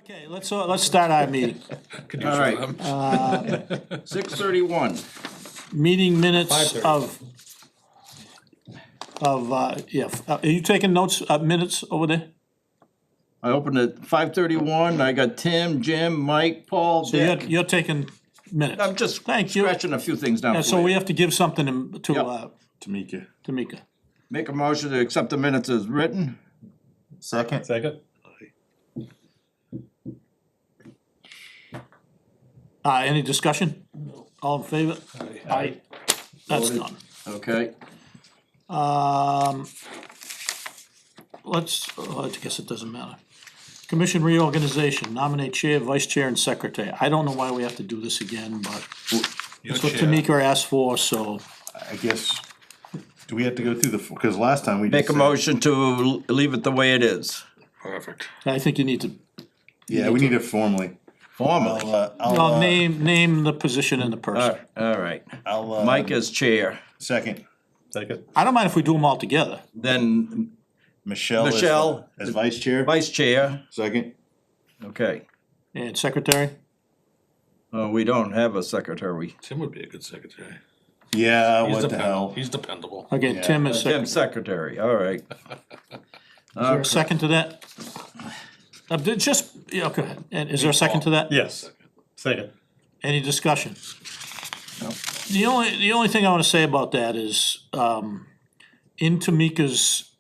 Okay, let's start our meeting. Could you All show right. them? 6:31. Meeting minutes 5:30. are you taking notes, minutes over there? I opened at 5:31. I got Tim, Jim, Mike, Paul, So Dick. you're taking minutes? I'm just Thank you. scratching a few things down Yeah, for so you. we have to give something to, Yep. Tamika. Make a motion to accept the minutes as written. Second? Second? Any discussion? All in favor? Aye. That's Voted. done. Okay. I guess it doesn't matter. Commission reorganization, nominate chair, vice chair, and secretary. I don't know why we have to do this again, but Your that's what chair. Tamika asked for, so. I guess, do we have to go through because last time we just Make a said- motion to leave it the way it is. Perfect. I think you need to, Yeah, we need it formally. Formally. well, name the position and the person. All right. I'll, Mike as chair. Second. Second? I don't mind if we do them all together. Then Michelle Michelle. as vice chair. vice chair. Second. Okay. And secretary? We don't have a secretary. Tim would be a good secretary. Yeah, He's what the dependable. hell? He's dependable. Again, Yeah. Tim is secretary. Tim secretary. All right. Is there a second to that? Yeah, go ahead. And is there a second to that? Yes. Second. Any discussion? The only thing I wanna say about that is, in Tamika's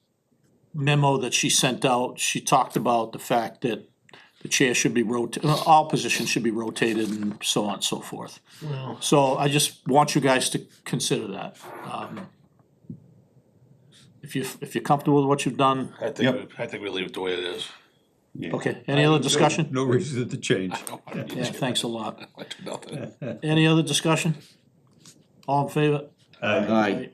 memo that she sent out, she talked about the fact that the chair should be all positions should be rotated and so on and so forth. So I just want you guys to consider that. If you're comfortable with what you've done, I think, Yep. I think we leave it the way it is. Yeah. okay, any other discussion? No reason to change. Yeah, thanks a lot. I do nothing. Any other discussion? All in favor? Aye.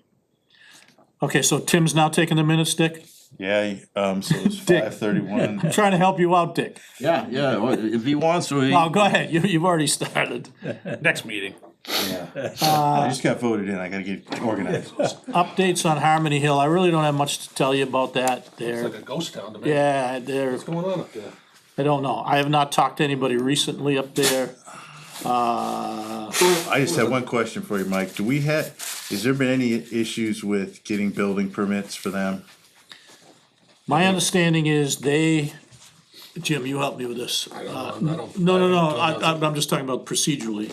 Okay, so Tim's now taking the minutes, Dick? Yeah, so it's Dick. 5:31. I'm trying to help you out, Dick. Yeah, well, if he wants to, he. Oh, go ahead, you've already started. Next meeting. I just got voted in, I gotta get organized. Updates on Harmony Hill, I really don't have much to tell you about that. It's They're, like a ghost town to me. yeah, they're, What's going on up there? I don't know. I have not talked to anybody recently up there. I just had one question for you, Mike. Has there been any issues with getting building permits for them? My understanding is Jim, you help me with this. don't- No, I'm just talking about procedurally.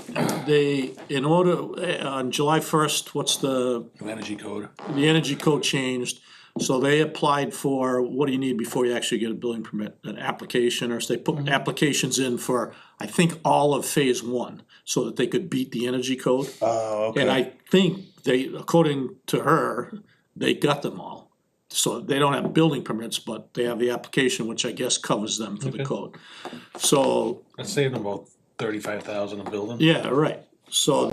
On July first, New energy code. the energy code changed, so they applied for, what do you need before you actually get a building permit? An application, or they put applications in for, I think, all of phase one, so that they could beat the energy code. Oh, okay. And I think according to her, they got them all. So they don't have building permits, but they have the application, which I guess covers them for the code. So, That saved them about 35,000 a building. yeah, right. So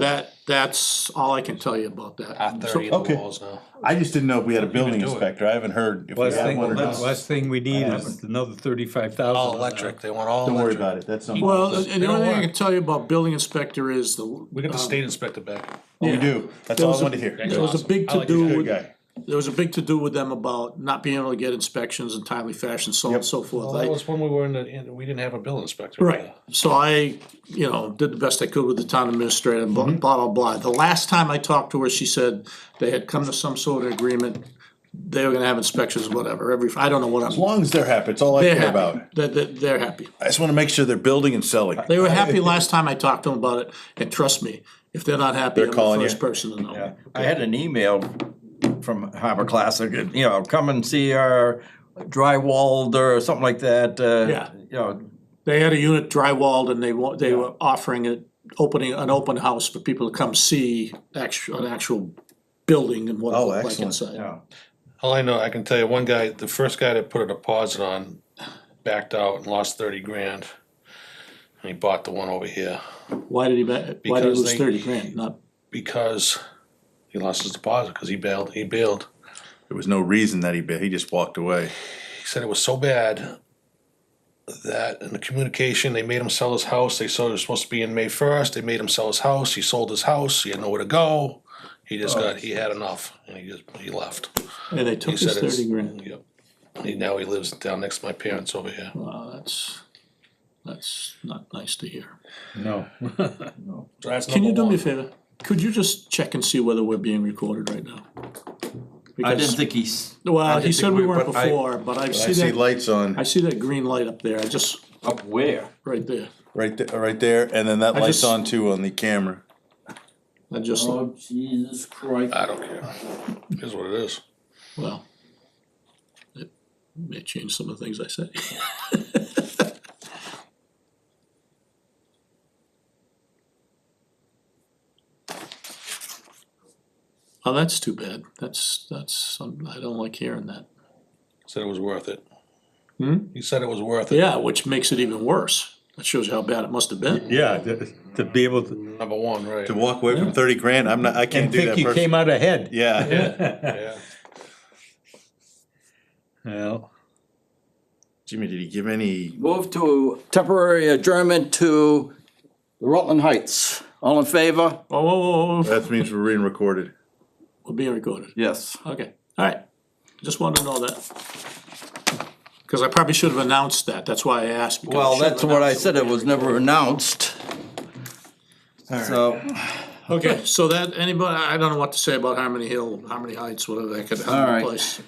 that's all I can tell you about that. Half 30 in the okay. walls now. I just didn't know if we had a building do it. inspector. I haven't heard if we had one or not. Last thing we need is another 35,000. All electric, they want all Don't worry electric. about it, that's something. Well, else. and the only thing I can tell you about building inspector is We got the state inspector back. We do, that's There all was I wanted to hear. There was a Awesome. big I like to-do his with, Good guy. there was a big to-do with them about not being able to get inspections in timely fashion, so on and so forth. Well, that was when we were we didn't have a bill inspector. Right, so I, did the best I could with the town administrator, blah, blah, blah. The last time I talked to her, she said they had come to some sort of agreement. They were gonna have inspections, whatever, I don't know what As I'm, long as they're happy, it's all I they're care happy, about. they're happy. I just wanna make sure they're building and selling. They were happy last time I talked to them about it, and trust me, if they're not happy, They're I'm the calling first you? person to know. Yeah. I had an email from Harbor Classic, come and see our drywalled or something like that, Yeah. They had a unit drywalled and they were offering an open house for people to come see an actual building and what it Oh, looked like excellent. inside. yeah. All I know, I can tell you, one guy, the first guy that put a deposit on, backed out and lost 30 grand. And he bought the one over here Why did he Because lose they- 30 grand? Not, because he lost his deposit, cause he bailed. There was no reason that he just walked away. He said it was so bad that in the communication, they made him sell his house. They said it was supposed to be in May 1st. They made him sell his house. He sold his house. He had nowhere to go. He had enough and he left. and they took He his said it's- 30 grand. Yep. Now he lives down next to my parents over here. Wow, that's, That's not nice to hear. No. So that's Can you number do me a one. favor? Could you just check and see whether we're being recorded right now? I didn't Because- think he's Well, he didn't said think we we- weren't but I- before, but I I see see that, lights on I see that green light up there, I just, up where? right there. right there, and then that I light's just- on too on the camera. I just, Oh, Jesus Christ. I don't care. Here's what it is. well, it may change some of the things I say. Oh, that's too bad. That's, I don't like hearing that. Said it was worth it. Hmm? He said it was worth it. Yeah, which makes it even worse. That shows you how bad it must have been. Yeah, to be able to, Number one, right. To walk away from 30 grand, I can't and do think that you personally. came out ahead. Yeah. Yeah. Well, Jimmy, did he give any? Move to temporary adjournment to Rutland Heights. All in favor? Whoa, whoa, whoa, whoa, That means we're being recorded. we're being recorded. Yes. Okay, all right. Just wanted to know that. Because I probably should have announced that. That's why I asked. because I Well, should have that's what I announced said, that it we're was being never announced. So, Okay, so that, anybody, I don't know what to say about Harmony Hill, Harmony Heights, whatever that could All happen right. place.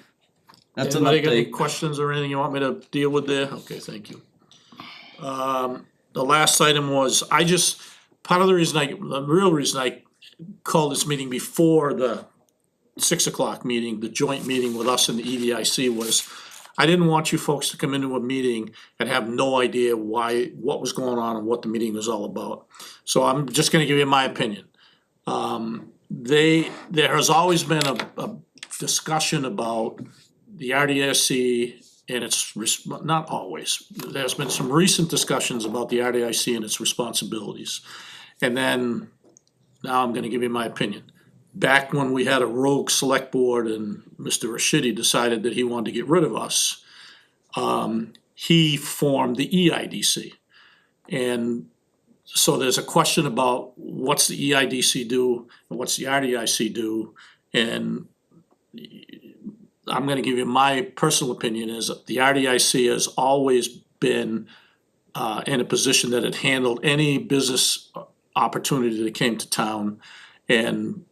that's an Anybody got any update. questions or anything you want me to deal with there? Okay, thank you. The last item was, part of the real reason I called this meeting before the 6 o'clock meeting, the joint meeting with us and the EDIC was, I didn't want you folks to come into a meeting and have no idea what was going on and what the meeting was all about. So I'm just gonna give you my opinion. There has always been a discussion about the RDIC and its, not always, there's been some recent discussions about the RDIC and its responsibilities. And then, now I'm gonna give you my opinion. Back when we had a rogue select board and Mr. Rashidi decided that he wanted to get rid of us, he formed the EIDC. And so there's a question about what's the EIDC do and what's the RDIC do? And I'm gonna give you my personal opinion is that the RDIC has always been in a position that it handled any business opportunity that came to town. And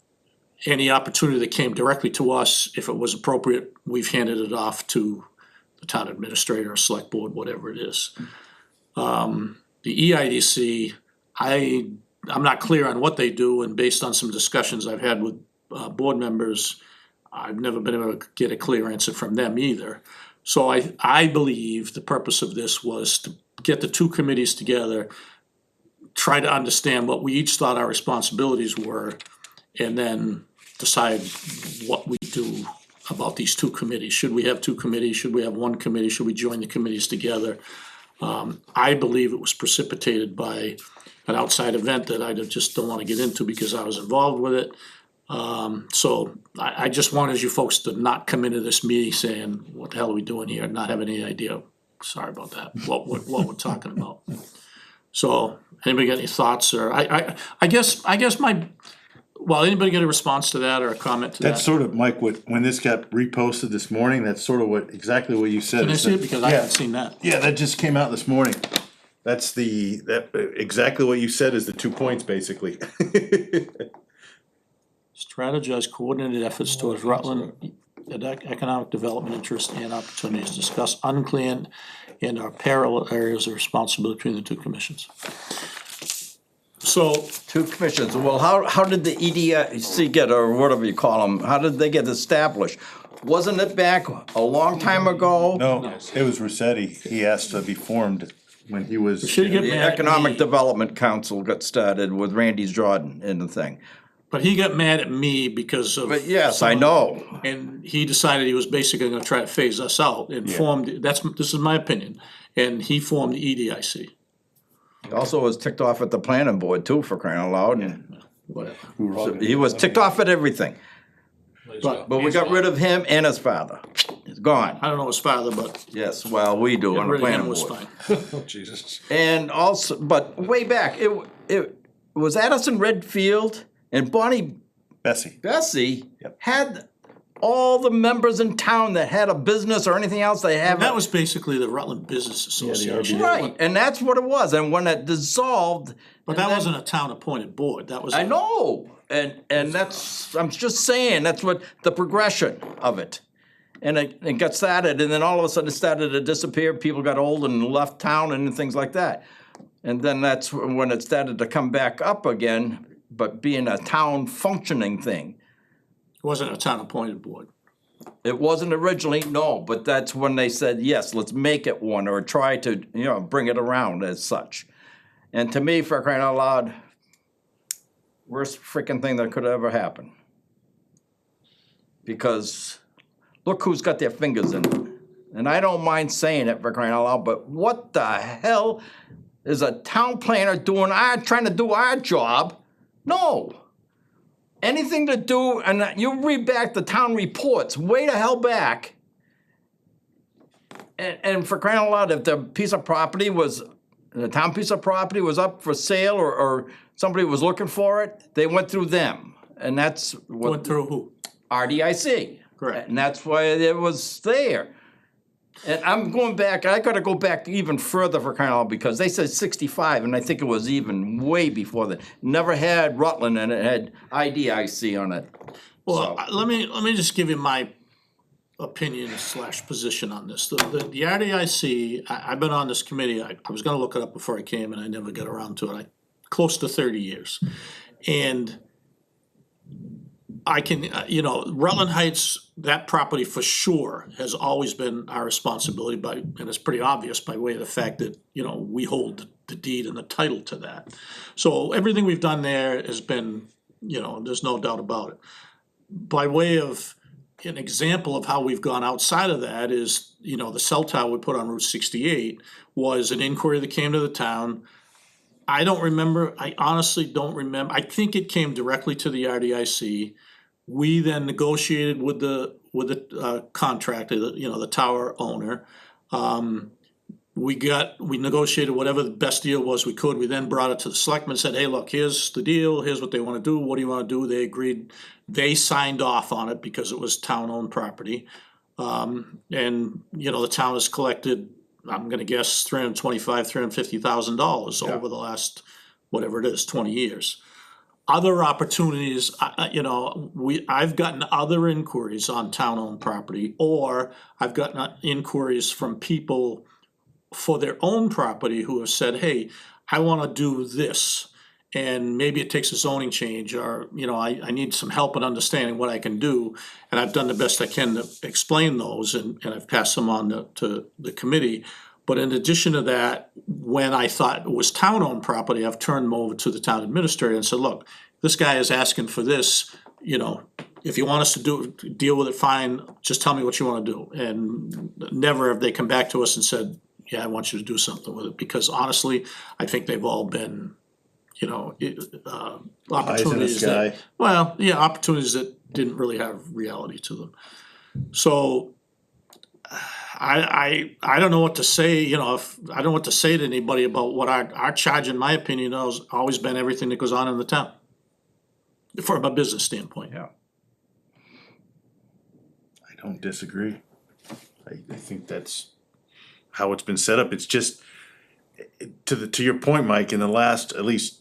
any opportunity that came directly to us, if it was appropriate, we've handed it off to the town administrator or select board, whatever it is. The EIDC, I'm not clear on what they do, and based on some discussions I've had with board members, I've never been able to get a clear answer from them either. So I believe the purpose of this was to get the two committees together, try to understand what we each thought our responsibilities were, and then decide what we do about these two committees. Should we have two committees? Should we have one committee? Should we join the committees together? I believe it was precipitated by an outside event that I just don't wanna get into because I was involved with it. So I just wanted you folks to not come into this meeting saying, what the hell are we doing here? Not having any idea, sorry about that, what we're talking about. So, anybody got any thoughts, or I guess anybody get a response to that or a comment to that? That's sort of, Mike, when this got reposted this morning, that's sort of exactly what you said. Can I is see that- it, because I Yeah. haven't seen that. Yeah, that just came out this morning. That's exactly what you said is the 2 points, basically. Strategize coordinated efforts towards Rutland economic development interest and opportunities, discuss unclear and or parallel areas of responsibility between the two commissions. So, Two commissions, well, how did the EDIC get, or whatever you call them, how did they get established? Wasn't it back a long time ago? No, it was Rossetti. He asked to be formed when he was. should get The mad at Economic me, Development Council got started with Randy Jordan in the thing. but he got mad at me because of. But yes, I some of- know. And he decided he was basically gonna try to phase us out and formed, this is my opinion, and he formed the EDIC, He also was ticked off at the planning board too, for crying out loud. And whatever. he was ticked off at everything. But we got rid of him and his father. He's gone. I don't know his father, but Yes, well, we do on the rid of him planning was board. fine. Oh, Jesus. And also, but way back, it was Addison Redfield and Bonnie Bessie. Bessie Yep. had all the members in town that had a business or anything else they have. That was basically the Rutland Business Association. Right, and that's what it was, and when it dissolved. But that wasn't a town-appointed board, that was. I know, and that's, I'm just saying, that's what, the progression of it. And it got started, and then all of a sudden it started to disappear, people got old and left town and things like that. And then that's when it started to come back up again, but being a town functioning thing. It wasn't a town-appointed board. It wasn't originally, no, but that's when they said, yes, let's make it one, or try to, bring it around as such. And to me, for crying out loud, worst freaking thing that could ever happen. Because look who's got their fingers in it. And I don't mind saying it, for crying out loud, but what the hell is a town planner doing, trying to do our job? No. Anything to do, and you read back the town reports, way the hell back. And for crying out loud, if the town piece of property was up for sale or somebody was looking for it, they went through them. And that's what. Went through who? RDIC. Correct. And that's why it was there. And I'm going back, I gotta go back even further for crying out loud, because they said 65, and I think it was even way before that. Never had Rutland, and it had IDIC on it. Well, let me just give you my opinion / position on this. The RDIC, I've been on this committee, I was gonna look it up before I came, and I never got around to it, close to 30 years. And I can, Rutland Heights, that property for sure has always been our responsibility and it's pretty obvious by way of the fact that, we hold the deed and the title to that. So everything we've done there has been, there's no doubt about it. By way of an example of how we've gone outside of that is, the cell tower we put on Route 68 was an inquiry that came to the town. I honestly don't remember. I think it came directly to the RDIC. We then negotiated with the contractor, the tower owner. We negotiated whatever the best deal was we could. We then brought it to the selectmen and said, hey, look, here's the deal, here's what they wanna do, what do you wanna do? They agreed, they signed off on it because it was town-owned property. And, the town has collected, I'm gonna guess, $350,000 over the last, whatever it is, 20 years. Other opportunities, I've gotten other inquiries on town-owned property, or I've gotten inquiries from people for their own property who have said, hey, I wanna do this. And maybe it takes a zoning change, or, I need some help in understanding what I can do. And I've done the best I can to explain those, and I've passed them on to the committee. But in addition to that, when I thought it was town-owned property, I've turned them over to the town administrator and said, look, this guy is asking for this, if you want us to deal with it, fine, just tell me what you wanna do. And never have they come back to us and said, yeah, I want you to do something with it, because honestly, I think they've all been, opportunities that, opportunities that didn't really have reality to them. So I don't know what to say, I don't know what to say to anybody about what our charge, in my opinion, has always been everything that goes on in the town. From a business standpoint. Yeah. I don't disagree. I think that's how it's been set up. It's just, to your point, Mike, in the last at least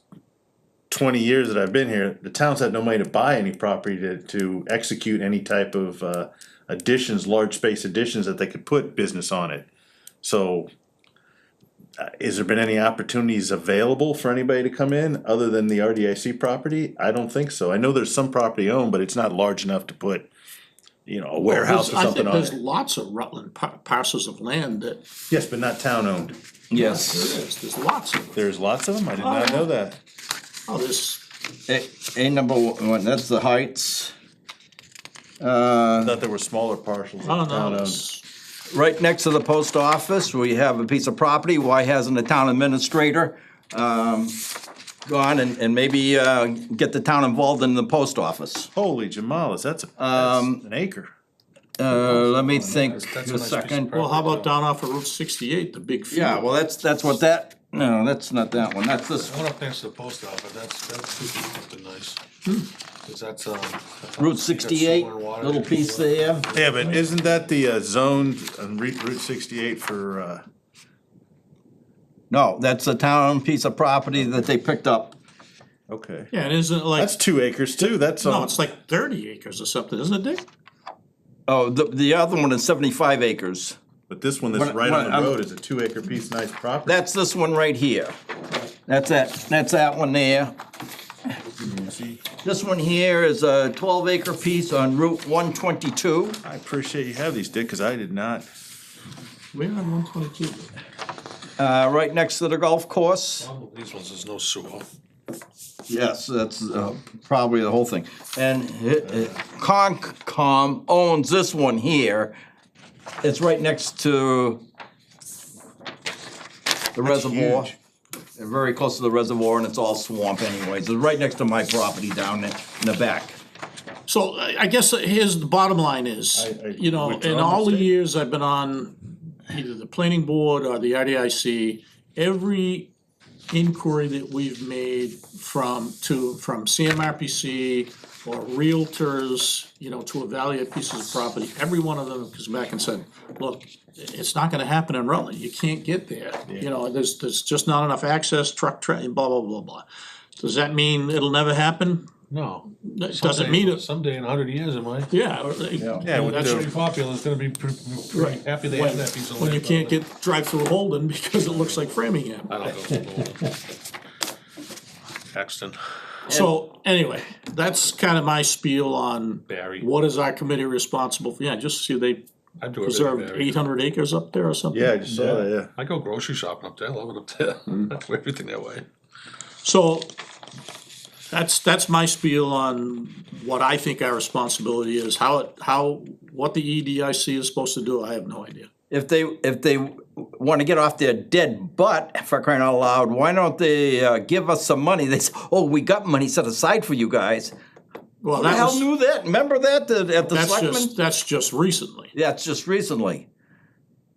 20 years that I've been here, the town's had no money to buy any property to execute any type of additions, large space additions that they could put business on it. So has there been any opportunities available for anybody to come in other than the RDIC property? I don't think so. I know there's some property owned, but it's not large enough to put, a warehouse or something on I think there's it. lots of Rutland parcels of land that. Yes, but not town owned. Yes. There is, there's lots of them. There's lots of them? I did not know that. Oh, there's, A number one, that's the Heights. I thought there were smaller parcels. I don't town know, owned. it's, Right next to the post office, we have a piece of property. Why hasn't the town administrator gone and maybe get the town involved in the post office? Holy Jamalis, that's an acre. Let me think That's a a nice piece of second. property. well, how about down off of Route 68, the big field? Yeah, well, that's what that No, that's not that one, that's this I went up next to the post office, that's something nice. Cause that's, Route 68, little piece there. Yeah, but isn't that the zone on Route 68 for, No, that's a town piece of property that they picked up. okay. Yeah, and isn't it like, That's 2 acres too, that's no, on, it's like 30 acres or something, isn't it, Dick? Oh, the other one is 75 acres. but this one that's What- right on what- the road is a 2 acre piece, nice property. That's this one right here. That's that one there. See, This one here is a 12-acre piece on Route 122. I appreciate you have these, Dick, cause I did not. We're on 122. Right next to the golf course. These ones, there's no sewer. Yes, that's probably the whole thing. And Concom owns this one here. It's right next to the reservoir. huge. Very close to the reservoir, and it's all swamp anyways. It's right next to my property down there in the back. So I guess here's the bottom line is, you know, in all the years I've been on either the planning board or the RDIC, every inquiry that we've made from CMRPC or realtors, you know, to evaluate pieces of property, every one of them comes back and said, look, it's not gonna happen in Rutland, you can't get there. You know, there's just not enough access, truck, blah, blah, blah, blah. Does that mean it'll never happen? No. That doesn't mean it, Someday in 100 years it might. yeah. Yeah, with that's the- Pretty popular, it's gonna be pretty happy they have that piece of land. when you can't drive through Holden because it looks like Framingham. I don't know. Paxton, So, anyway, that's kind of my spiel on Barry. what is our committee responsible for, yeah, just see they I do preserved everything Barry. 800 acres up there or something. Yeah, I just saw that, yeah. I go grocery shopping up there, I love it up there. I do everything that way. So, that's my spiel on what I think our responsibility is, what the EDIC is supposed to do, I have no idea. If they wanna get off their dead butt, for crying out loud, why don't they give us some money? They say, oh, we got money set aside for you guys. Well, Who the that hell was, knew that? Remember that at the selectmen? that's just recently. Yeah, it's just recently.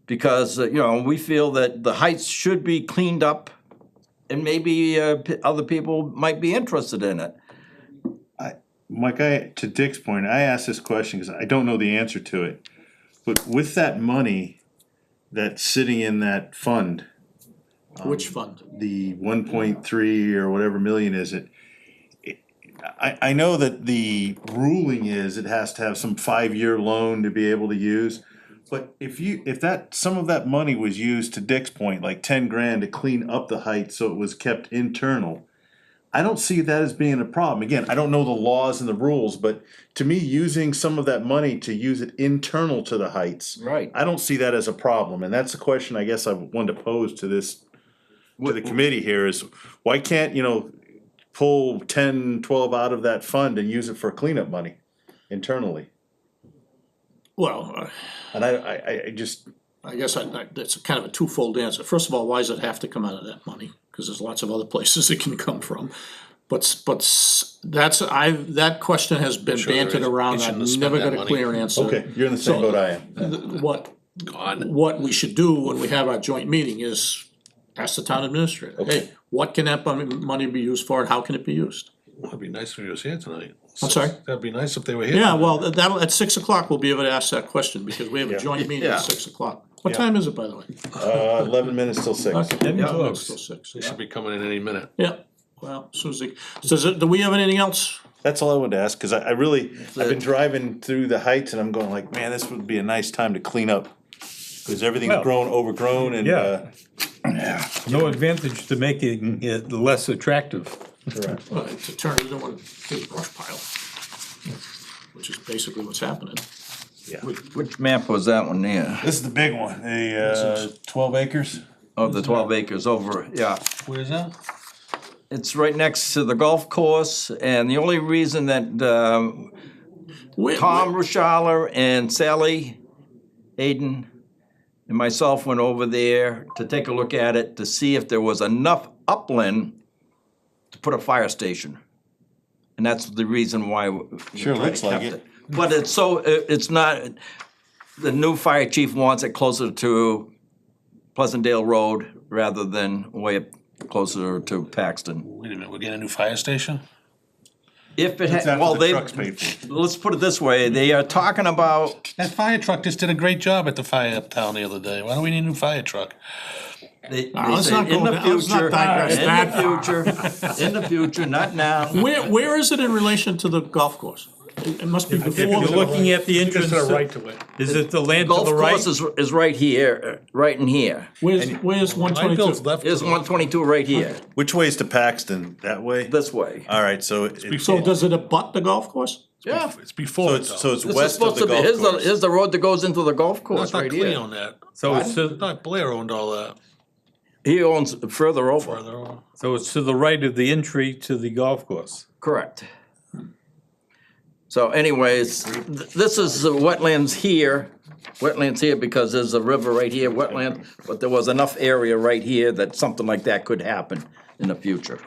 Because, you know, we feel that the heights should be cleaned up and maybe other people might be interested in it. Mike, to Dick's point, I asked this question because I don't know the answer to it. But with that money that's sitting in that fund, Which fund? the 1.3 or whatever million is it, I know that the ruling is it has to have some 5-year loan to be able to use. But if some of that money was used, to Dick's point, like 10 grand to clean up the height so it was kept internal, I don't see that as being a problem. Again, I don't know the laws and the rules, but to me, using some of that money to use it internal to the heights, Right. I don't see that as a problem. And that's the question I guess I wanted to pose to the committee here is, why can't, pull 10, 12 out of that fund and use it for cleanup money internally? Well, And I just, I guess that's kind of a twofold answer. First of all, why does it have to come out of that money? Because there's lots of other places it can come from. But that question has been Sure there banted is. around. It shouldn't I've have never spent got that a clear answer. okay, you're in the same So- boat I am. Gone. What we should do when we have our joint meeting is ask the town administrator, hey, what can that money be used for and how can it be used? That'd be nice if he was here tonight. I'm sorry? That'd be nice if they were here. Yeah, well, that'll, at 6 o'clock, we'll be able to ask that question because we have a Yeah. joint meeting Yeah. at 6 o'clock. What time is it, by the way? 11 minutes till 6. Okay, yeah, close. it's still 6. They should be coming in any minute. Yeah, well, Suzie, do we have anything else? That's all I wanted to ask, cause I've been driving through the heights and I'm going like, man, this would be a nice time to clean up. Cause everything's Well, overgrown and, yeah. No advantage to making it less attractive. correct. Well, to turn it into a big brush pile, which is basically what's happening. Which map was that one there? This is the big one, the 12 acres. Of the 12 acres over, yeah. Where's that? It's right next to the golf course, and the only reason that Where- Tom Rushala and Sally Hayden and myself went over there to take a look at it to see if there was enough upland to put a fire station. And that's the reason why we Sure looks like kept it. But it's not, the new fire chief wants it closer to Pleasantdale Road rather than way up closer to Paxton. Wait a minute, we're getting a new fire station? If it That's had, after well, the truck's paid they, for. let's put it this way, they are talking about, That fire truck just did a great job at the fire uptown the other day. Why do we need a new fire truck? they let's say not in go the down- let's not future, digress that in the future, not now. Where is it in relation to the golf course? It must be If before you're the, looking at the entrance, Just to the right to it. is it the land to Golf the right? course is right here, right in here. where's one Mine twenty-two? goes left. to There's the- 122 right here, Which way is to Paxton? That way? this way. Alright, so it's, So does it abut the golf course? Yeah. It's before it so though. it's This is west of supposed the to be, golf here's course. the road that goes into the golf course That's not right Clea here. on that. So it's to, Not Blair owned all that. He owns further over, Further on. so it's to the right of the entry to the golf course. correct. So anyways, this is the wetlands here because there's a river right here, wetland, but there was enough area right here that something like that could happen in the future.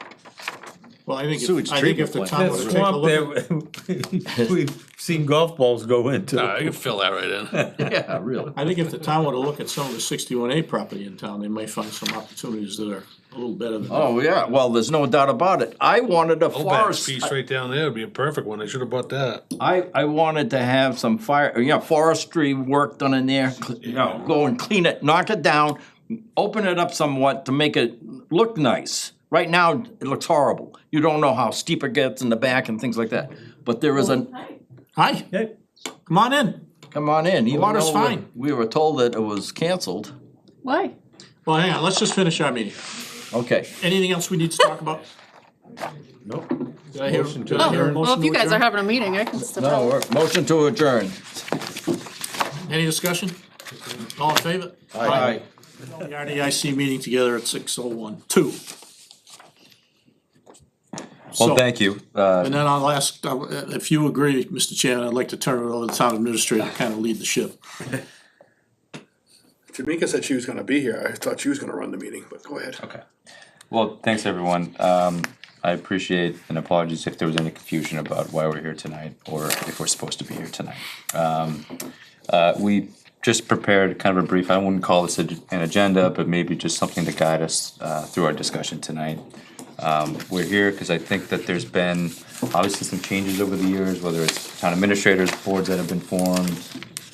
Well, I think, Sewage I think if the treatment town That would take a swamp look at, there, we've seen golf balls go into. Nah, you can fill that right in. Yeah, really. I think if the town were to look at some of the 61A property in town, they might find some opportunities that are a little better than that. Oh, yeah, well, there's no doubt about it. I wanted a Old forest, piece right down there would be a perfect one. They should have bought that. I wanted to have some forestry work done in there, go and clean it, knock it down, open it up somewhat to make it look nice. Right now, it looks horrible. You don't know how steep it gets in the back and things like that. But there is Hi, Hey, come on in. come on in, even water's though fine. we were told that it was canceled. Why? Well, hang on, let's just finish our meeting. Okay, Anything else we need to talk about? Nope. Did I hear, Motion did I hear a Well, motion if to you guys are adjourn? having a meeting, I can step no, out. we're- motion to adjourn. Any discussion? All in favor? Aye. The RDIC meeting together at 6:01. Two. Well, So- thank you. And then I'll ask, if you agree, Mr. Chairman, I'd like to turn it over to the town administrator to kind of lead the ship. Jamaica said she was gonna be here. I thought she was gonna run the meeting, but go ahead. Okay. Well, thanks, everyone. I appreciate, and apologies if there was any confusion about why we're here tonight, or if we're supposed to be here tonight. We just prepared kind of a brief, I wouldn't call this an agenda, but maybe just something to guide us through our discussion tonight. We're here because I think that there's been obviously some changes over the years, whether it's town administrators, boards that have been formed,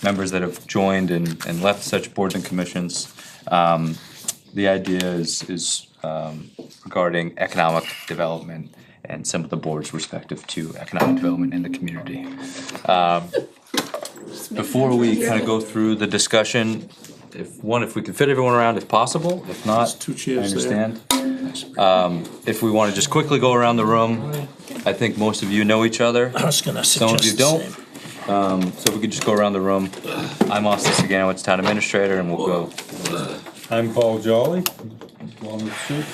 members that have joined and left such boards and commissions. The idea is regarding economic development and some of the boards respective to economic development in the community. Before we kind of go through the discussion, if we can fit everyone around, if possible, if not, two I chairs there. understand. If we want to just quickly go around the room, I think most of you know each other. I was gonna Some of you suggest the don't. same. So if we could just go around the room. I'm Austin Sagano, town administrator, and we'll go. I'm Paul Jolly. Walnut Street.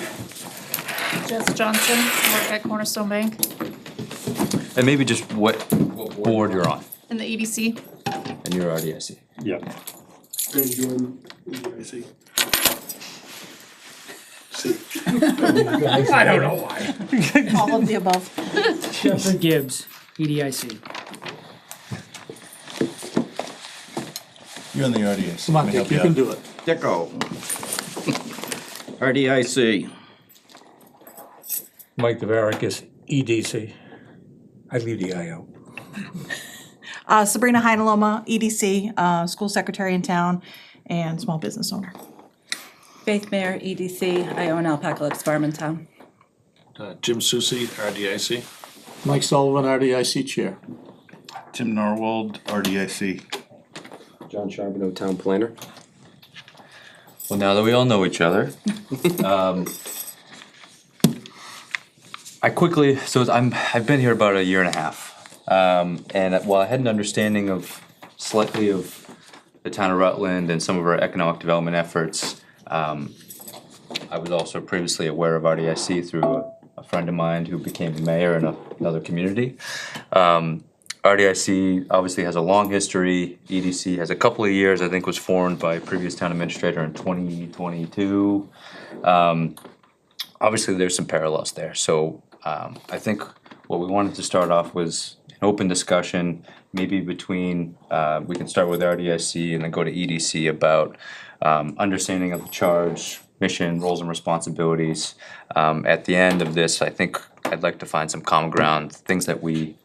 Jess Johnson, work at Cornerstone Bank And maybe just what board you're on, in the EDC. and you're RDIC. Yeah. I don't know why. All of the above. Shepherd Gibbs, EDIC. You're on the RDIC. Come on, Let me help Dick, you out. can do it. Dicko. RDIC. Mike Devarikis, EDC. I leave the I out. Sabrina Heinaloma, EDC, school secretary in town and small business owner. Faith Mayer, EDC. I own Alpacalypse Farm in town. Jim Susi, RDIC. Mike Sullivan, RDIC chair. Tim Norwald, RDIC. John Charbonneau, Town Planner. Well, now that we all know each other, I've been here about a year and a half, and while I had an understanding of slightly of the town of Rutland and some of our economic development efforts, I was also previously aware of RDIC through a friend of mine who became a mayor in another community. RDIC obviously has a long history. EDC has a couple of years. I think was formed by a previous town administrator in 2022. Obviously, there's some parallels there. So I think what we wanted to start off was an open discussion, maybe between, we can start with RDIC and then go to EDC about understanding of the charge, mission, roles and responsibilities. At the end of this, I think I'd like to find some common ground, things that we,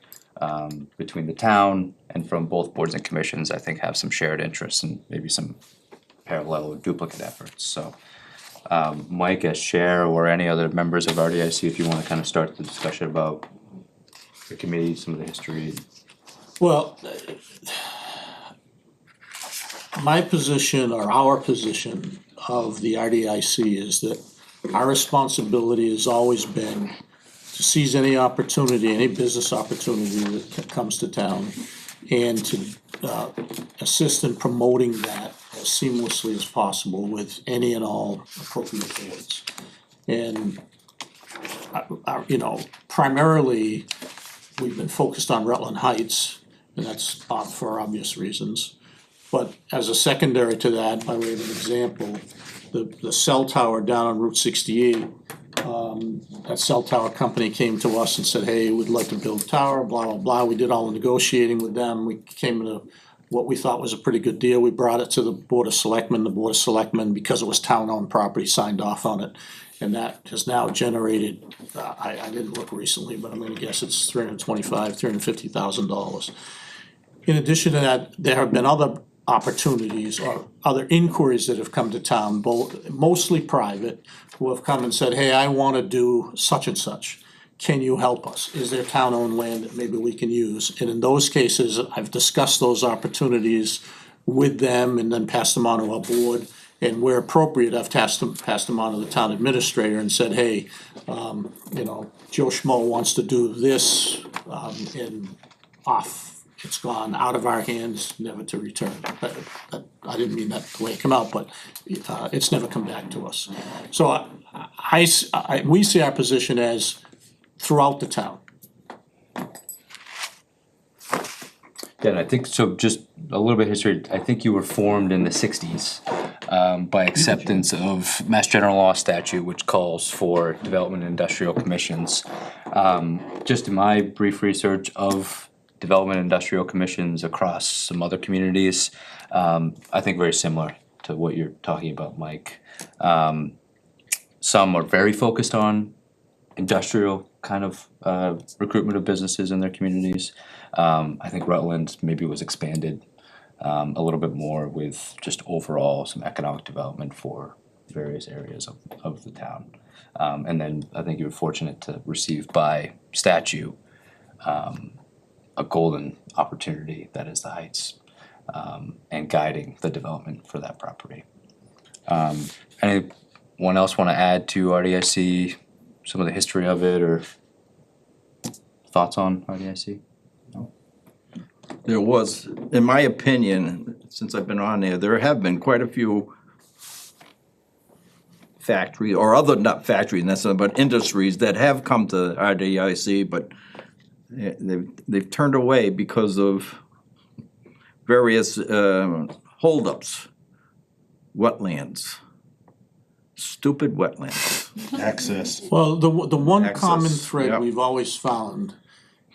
between the town and from both boards and commissions, I think have some shared interests and maybe some parallel or duplicate efforts, so. Mike as chair or any other members of RDIC, if you wanna kind of start the discussion about the committee, some of the history. Well, my position or our position of the RDIC is that our responsibility has always been to seize any opportunity, any business opportunity that comes to town, and to assist in promoting that as seamlessly as possible with any and all appropriate boards. And, you know, primarily, we've been focused on Rutland Heights, and that's for obvious reasons. But as a secondary to that, by way of an example, the cell tower down on Route 68, that cell tower company came to us and said, hey, we'd like to build a tower, blah, blah, blah. We did all the negotiating with them. We came to what we thought was a pretty good deal. We brought it to the Board of Selectmen. The Board of Selectmen, because it was town-owned property, signed off on it. And that has now generated, I didn't look recently, but I'm gonna guess it's $350,000. In addition to that, there have been other opportunities or other inquiries that have come to town, both mostly private, who have come and said, hey, I wanna do such and such. Can you help us? Is there town-owned land that maybe we can use? And in those cases, I've discussed those opportunities with them and then passed them on to our board. And where appropriate, I've passed them on to the town administrator and said, hey, you know, Joe Schmo wants to do this, and off. It's gone out of our hands, never to return. I didn't mean that the way it came out, but it's never come back to us. So we see our position as throughout the town. Yeah, and I think, so just a little bit of history, I think you were formed in the sixties by acceptance of Mass General Law statute, which calls for development and industrial commissions. Just in my brief research of development and industrial commissions across some other communities, I think very similar to what you're talking about, Mike. Some are very focused on industrial kind of recruitment of businesses in their communities. I think Rutland maybe was expanded a little bit more with just overall some economic development for various areas of the town. And then I think you were fortunate to receive by statute a golden opportunity that is the Heights, and guiding the development for that property. Anyone else want to add to RDIC, some of the history of it or thoughts on RDIC? No? There was, in my opinion, since I've been on there have been quite a few factories, or other, not factories necessarily, but industries that have come to RDIC, but they've turned away because of various holdups, wetlands, stupid wetlands. Access. Well, the one Access, common thread yep. we've always found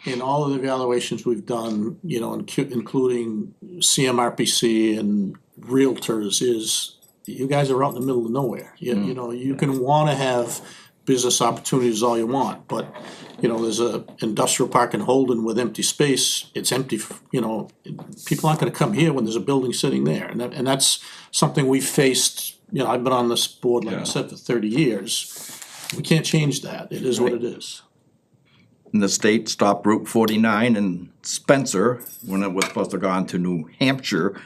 in all of the evaluations we've done, you know, including CMRPC and realtors, is you guys are out in the middle of nowhere. You know, you can wanna have business opportunities all you want, but, you know, there's a industrial park in Holden with empty space, it's empty, you know, people aren't gonna come here when there's a building sitting there, and that's something we faced. You know, I've been on this board, like I said, for 30 years. We can't change that. It is what it is. And the state stopped Route 49 in Spencer when it was supposed to go on to New Hampshire.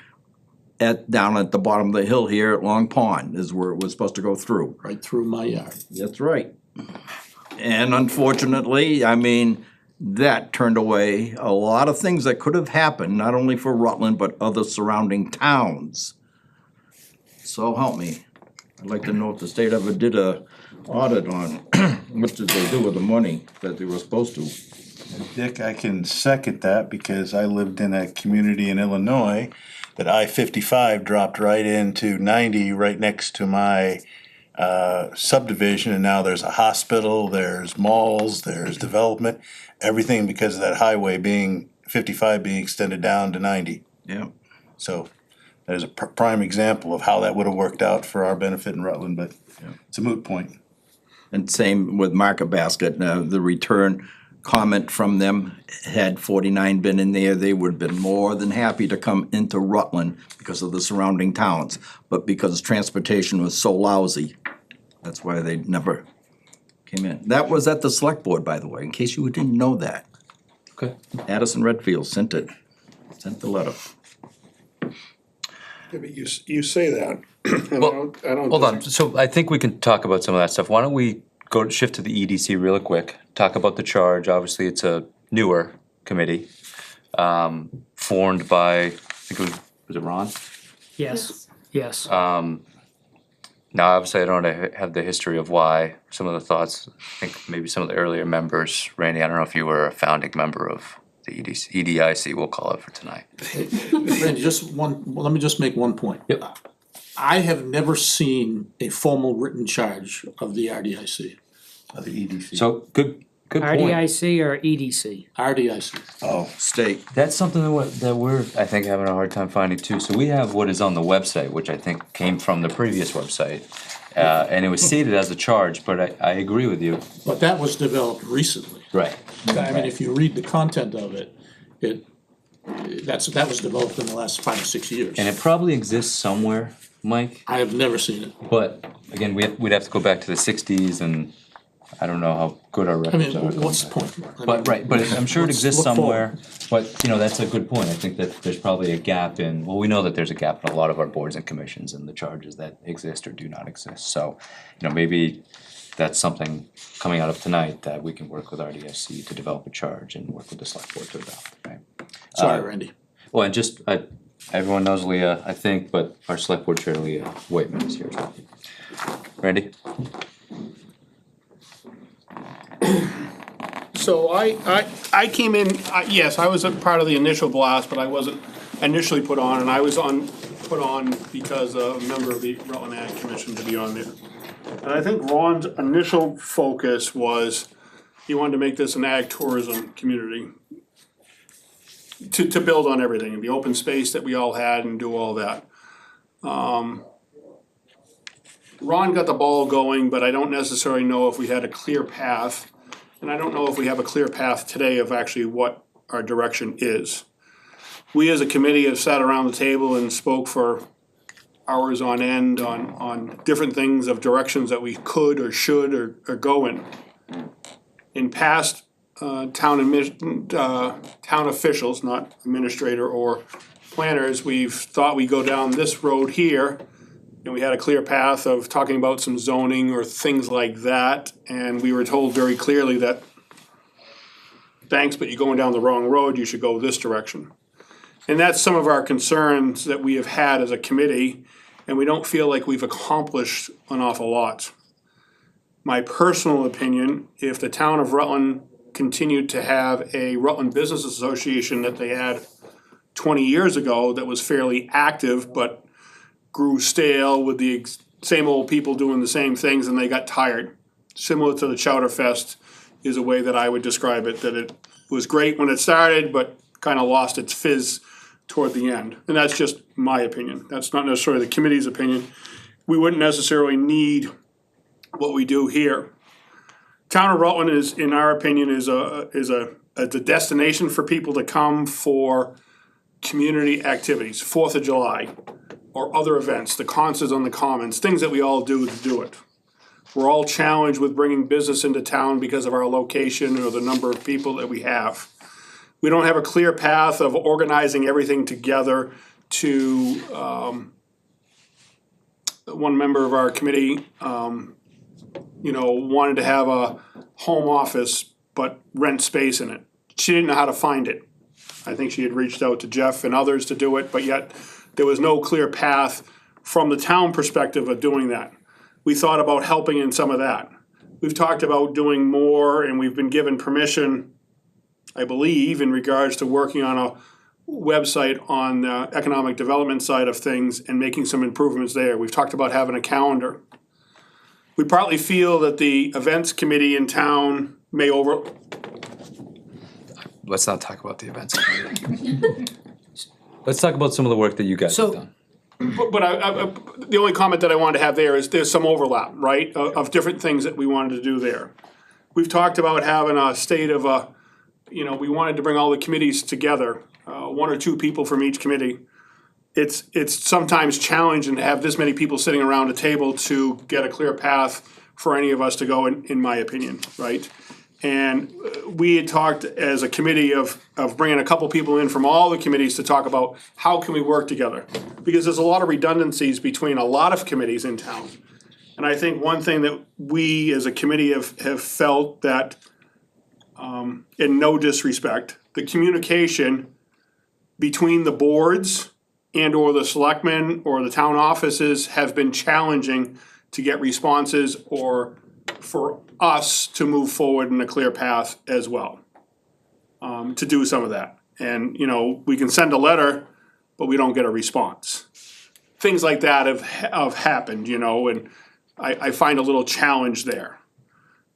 Down at the bottom of the hill here at Long Pond is where it was supposed to go through. Right through my yard. That's right. And unfortunately, I mean, that turned away a lot of things that could have happened, not only for Rutland, but other surrounding towns. So help me. I'd like to know if the state ever did a audit on what did they do with the money that they were supposed to. Dick, I can second that because I lived in a community in Illinois that I-55 dropped right into 90 right next to my subdivision, and now there's a hospital, there's malls, there's development, everything because of that highway 55 being extended down to 90. Yeah. So There's a prime example of how that would have worked out for our benefit in Rutland, but it's a moot point. And same with Market Basket, the return comment from them, had 49 been in there, they would have been more than happy to come into Rutland because of the surrounding towns. But because transportation was so lousy, that's why they never came in. That was at the select board, by the way, in case you didn't know that. Okay. Addison Redfield sent the letter. Yeah, but you say that, and Well, I don't. Hold on, so I think we can talk about some of that stuff. Why don't we shift to the EDC real quick, talk about the charge. Obviously, it's a newer committee, formed by, I think was it Ron? Yes, yes. Now, obviously, I don't have the history of why, some of the thoughts, I think maybe some of the earlier members, Randy, I don't know if you were a founding member of the EDIC, we'll call it for tonight. Randy, let me just make one point. Yep. I have never seen a formal written charge of the RDIC. Of the EDC. So, good point. RDIC or EDC? RDIC. Oh, State. That's something that we're, I think, having a hard time finding too. So we have what is on the website, which I think came from the previous website. And it was stated as a charge, but I agree with you. But that was developed recently. Right. I mean, if you read the content of it, that was developed in the last 5 or 6 years. And it probably exists somewhere, Mike, I have never seen it. but again, we'd have to go back to the sixties and I don't know how good our I records mean, are. what's the point? I mean, But, right, but I'm sure it let's exists look forward. somewhere, but, you know, that's a good point. I think that there's probably a gap in, well, we know that there's a gap in a lot of our boards and commissions and the charges that exist or do not exist. So, you know, maybe that's something coming out of tonight that we can work with RDIC to develop a charge and work with the select board to adopt, right? Sorry, Randy. Well, and just, everyone knows Leah, I think, but our select board chair, Leah Whitman, is here as well. Randy? So I came in, yes, I was a part of the initial blast, but I wasn't initially put on, and I was put on because a member of the Rutland Ag Commission to be on there. And I think Ron's initial focus was, he wanted to make this an ag tourism community. To build on everything, the open space that we all had and do all that. Ron got the ball going, but I don't necessarily know if we had a clear path. And I don't know if we have a clear path today of actually what our direction is. We as a committee have sat around the table and spoke for hours on end on different things of directions that we could or should or go in. In past town officials, not administrator or planners, we've thought we go down this road here, and we had a clear path of talking about some zoning or things like that, and we were told very clearly that, thanks, but you're going down the wrong road, you should go this direction. And that's some of our concerns that we have had as a committee, and we don't feel like we've accomplished an awful lot. My personal opinion, if the town of Rutland continued to have a Rutland Business Association that they had 20 years ago that was fairly active but grew stale with the same old people doing the same things and they got tired. Similar to the Chowder Fest is a way that I would describe it, that it was great when it started but kind of lost its fizz toward the end. And that's just my opinion. That's not necessarily the committee's opinion. We wouldn't necessarily need what we do here. Town of Rutland is, in our opinion, is a destination for people to come for community activities, 4th of July, or other events, the concerts on the commons, things that we all do to do it. We're all challenged with bringing business into town because of our location or the number of people that we have. We don't have a clear path of organizing everything together to, one member of our committee, wanted to have a home office but rent space in it. She didn't know how to find it. I think she had reached out to Jeff and others to do it, but yet there was no clear path from the town perspective of doing that. We thought about helping in some of that. We've talked about doing more, and we've been given permission, I believe, in regards to working on a website on the economic development side of things and making some improvements there. We've talked about having a calendar. We partly feel that the events committee in town may Let's not talk about the events. Let's talk about some of the work that you guys have done. But the only comment that I wanted to have there is there's some overlap, right, of different things that we wanted to do there. We've talked about having a state of we wanted to bring all the committees together, 1 or 2 people from each committee. It's sometimes challenging to have this many people sitting around a table to get a clear path for any of us to go, in my opinion, right? And we had talked as a committee of bringing a couple people in from all the committees to talk about how can we work together? Because there's a lot of redundancies between a lot of committees in town. And I think one thing that we as a committee have felt that, in no disrespect, the communication between the boards and or the selectmen or the town offices have been challenging to get responses or for us to move forward in a clear path as well, to do some of that. And, we can send a letter, but we don't get a response. Things like that have happened, and I find a little challenge there.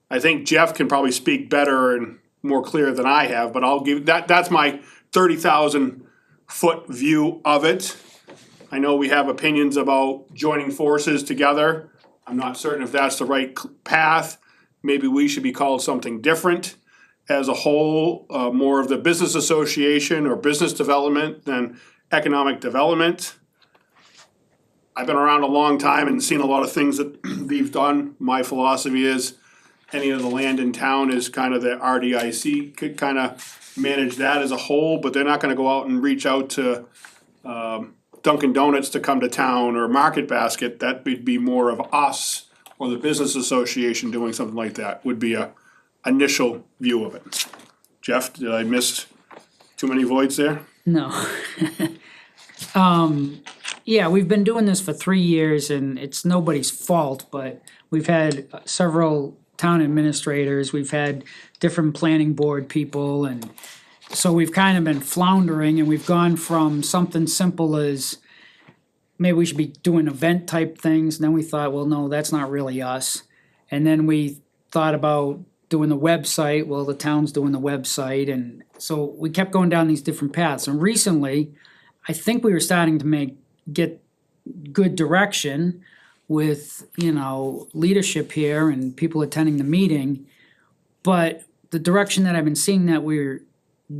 I think Jeff can probably speak better and more clear than I have, but I'll give that's my 30,000 foot view of it. I know we have opinions about joining forces together. I'm not certain if that's the right path. Maybe we should be called something different as a whole, more of the business association or business development than economic development. I've been around a long time and seen a lot of things that we've done. My philosophy is any of the land in town is kind of the RDIC could kind of manage that as a whole, but they're not gonna go out and reach out to Dunkin' Donuts to come to town or Market Basket. That would be more of us or the business association doing something like that, would be a initial view of it. Jeff, did I miss too many voids there? No. Yeah, we've been doing this for 3 years and it's nobody's fault, but we've had several town administrators, we've had different planning board people, and so we've kind of been floundering, and we've gone from something simple as maybe we should be doing event type things, and then we thought, well, no, that's not really us. And then we thought about doing the website, well, the town's doing the website, and so we kept going down these different paths. And recently, I think we were starting to get good direction with, leadership here and people attending the meeting. But the direction that I've been seeing that we're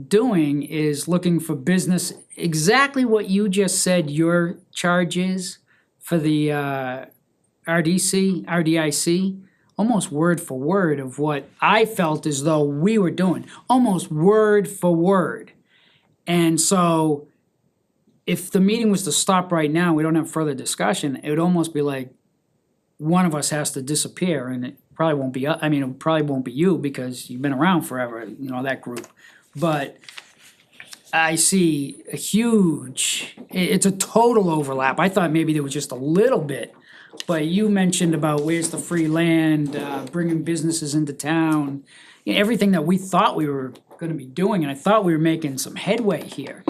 doing is looking for business, exactly what you just said your charge is for the RDIC, almost word for word of what I felt as though we were doing, almost word for word. And so if the meeting was to stop right now, we don't have further discussion, it would almost be like one of us has to disappear, and it probably won't be, it probably won't be you because you've been around forever, that group. But I see a huge, it's a total overlap. I thought maybe there was just a little bit, but you mentioned about where's the free land, bringing businesses into town, everything that we thought we were gonna be doing, and I thought we were making some headway here,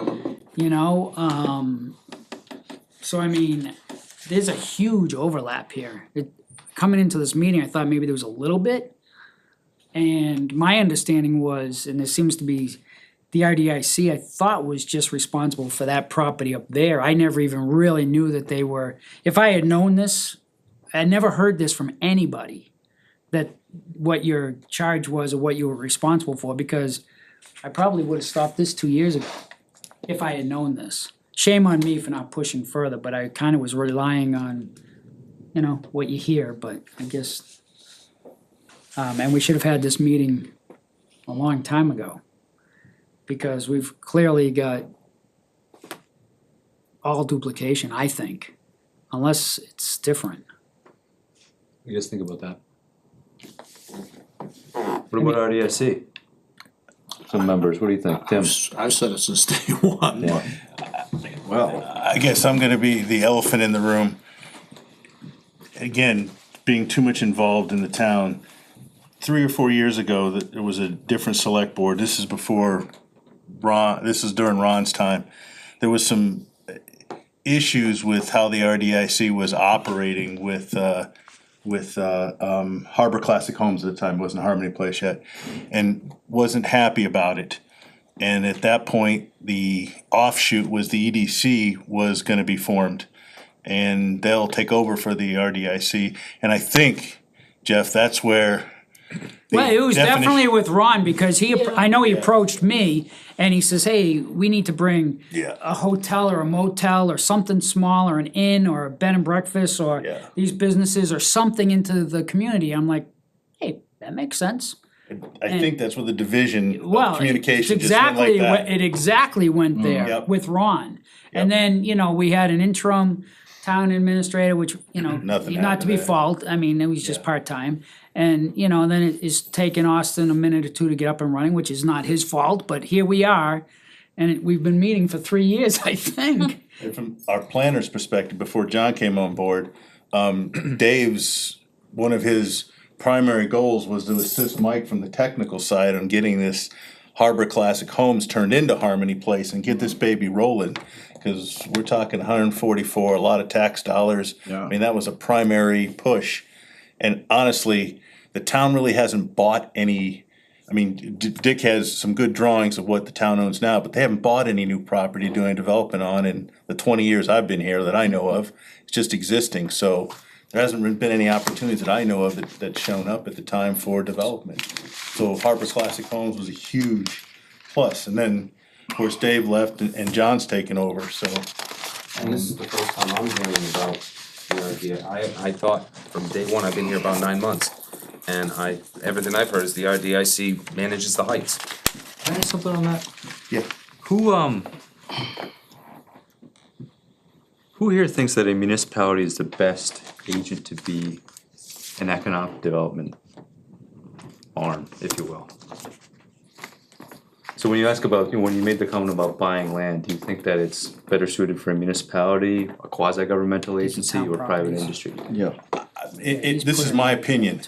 So there's a huge overlap here. Coming into this meeting, I thought maybe there was a little bit, and my understanding was, and there seems to be, the RDIC I thought was just responsible for that property up there. I never even really knew that they were, if I had known this, I never heard this from anybody, that what your charge was or what you were responsible for, because I probably would have stopped this 2 years ago if I had known this. Shame on me for not pushing further, but I kind of was relying on, what you hear, but I guess, and we should have had this meeting a long time ago, because we've clearly got all duplication, I think, unless it's different. What do you guys think about that? What about RDIC? Some members, what do you think, Tim? I've said it since day one. Yeah. Well, I guess I'm gonna be the elephant in the room. Again, being too much involved in the town. 3 or 4 years ago, there was a different select board. This is before Ron, this is during Ron's time. There was some issues with how the RDIC was operating with Harbor Classic Homes at the time, wasn't Harmony Place yet, and wasn't happy about it. And at that point, the offshoot was the EDC was gonna be formed. and they'll take over for the RDIC. And I think, Jeff, that's where. Well, it was definitely with Ron, because I know he approached me and he says, hey, we need to bring a hotel or a motel or something small, or an inn or a bed and breakfast, or these businesses or something into the community. I'm like, hey, that makes sense. I think that's where the division Well, of communication it's just went like exactly that. it exactly went there Yep. with Ron. And then, we had an interim town administrator, which, Nothing not to happened be there. fault, I mean, it was just part-time. And, then it is taking Austin a minute or two to get up and running, which is not his fault, but here we are. And we've been meeting for 3 years, I think. And from our planner's perspective, before John came on board, Dave's, one of his primary goals was to assist Mike from the technical side on getting this Harbor Classic Homes turned into Harmony Place and get this baby rolling. Because we're talking 144, a lot of tax dollars. I mean, that was a primary push. And honestly, the town really hasn't bought any. I mean, Dick has some good drawings of what the town owns now, but they haven't bought any new property doing development on in the 20 years I've been here that I know of. It's just existing. So there hasn't been any opportunities that I know of that's shown up at the time for development. So Harper's Classic Homes was a huge plus. And then, of course, Dave left and John's taken over, so. And this is the first time I'm hearing about the RDIC. I thought from day one, I've been here about 9 months, and everything I've heard is the RDIC manages the heights. Can I ask something on that? Yeah. Who here thinks that a municipality is the best agent to be an economic development arm, if you will? So when you ask about, when you made the comment about buying land, do you think that it's better suited for a municipality, a quasi-governmental agency, town or private properties. industry? Yeah. This is my opinion.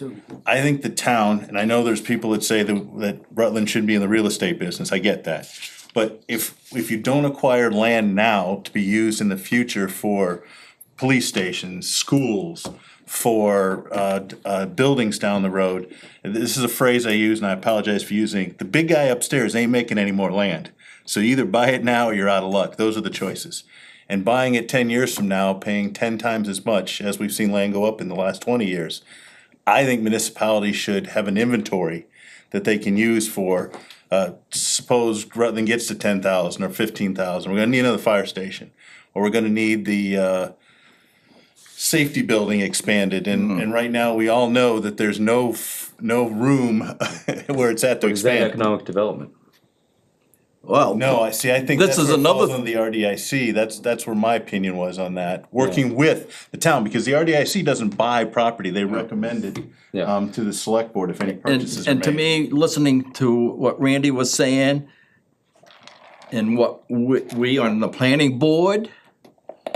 I think the town, and I know there's people that say that Rutland should be in the real estate business, I get that. But if you don't acquire land now to be used in the future for police stations, schools, for buildings down the road, this is a phrase I use and I apologize for using, the big guy upstairs ain't making any more land. So you either buy it now or you're out of luck. Those are the choices. And buying it 10 years from now, paying 10 times as much as we've seen land go up in the last 20 years, I think municipalities should have an inventory that they can use for, suppose Rutland gets to 10,000 or 15,000, we're gonna need another fire station. Or we're gonna need the safety building expanded, and right now, we all know that there's no room where it's at to Is that expand. economic development? Well, No, I think This that's is where it another falls on the RDIC, that's where my opinion was on that, working with the town, because the RDIC doesn't buy property, they recommend it to the select board if any purchases are made. And to me, listening to what Randy was saying, and what we on the planning board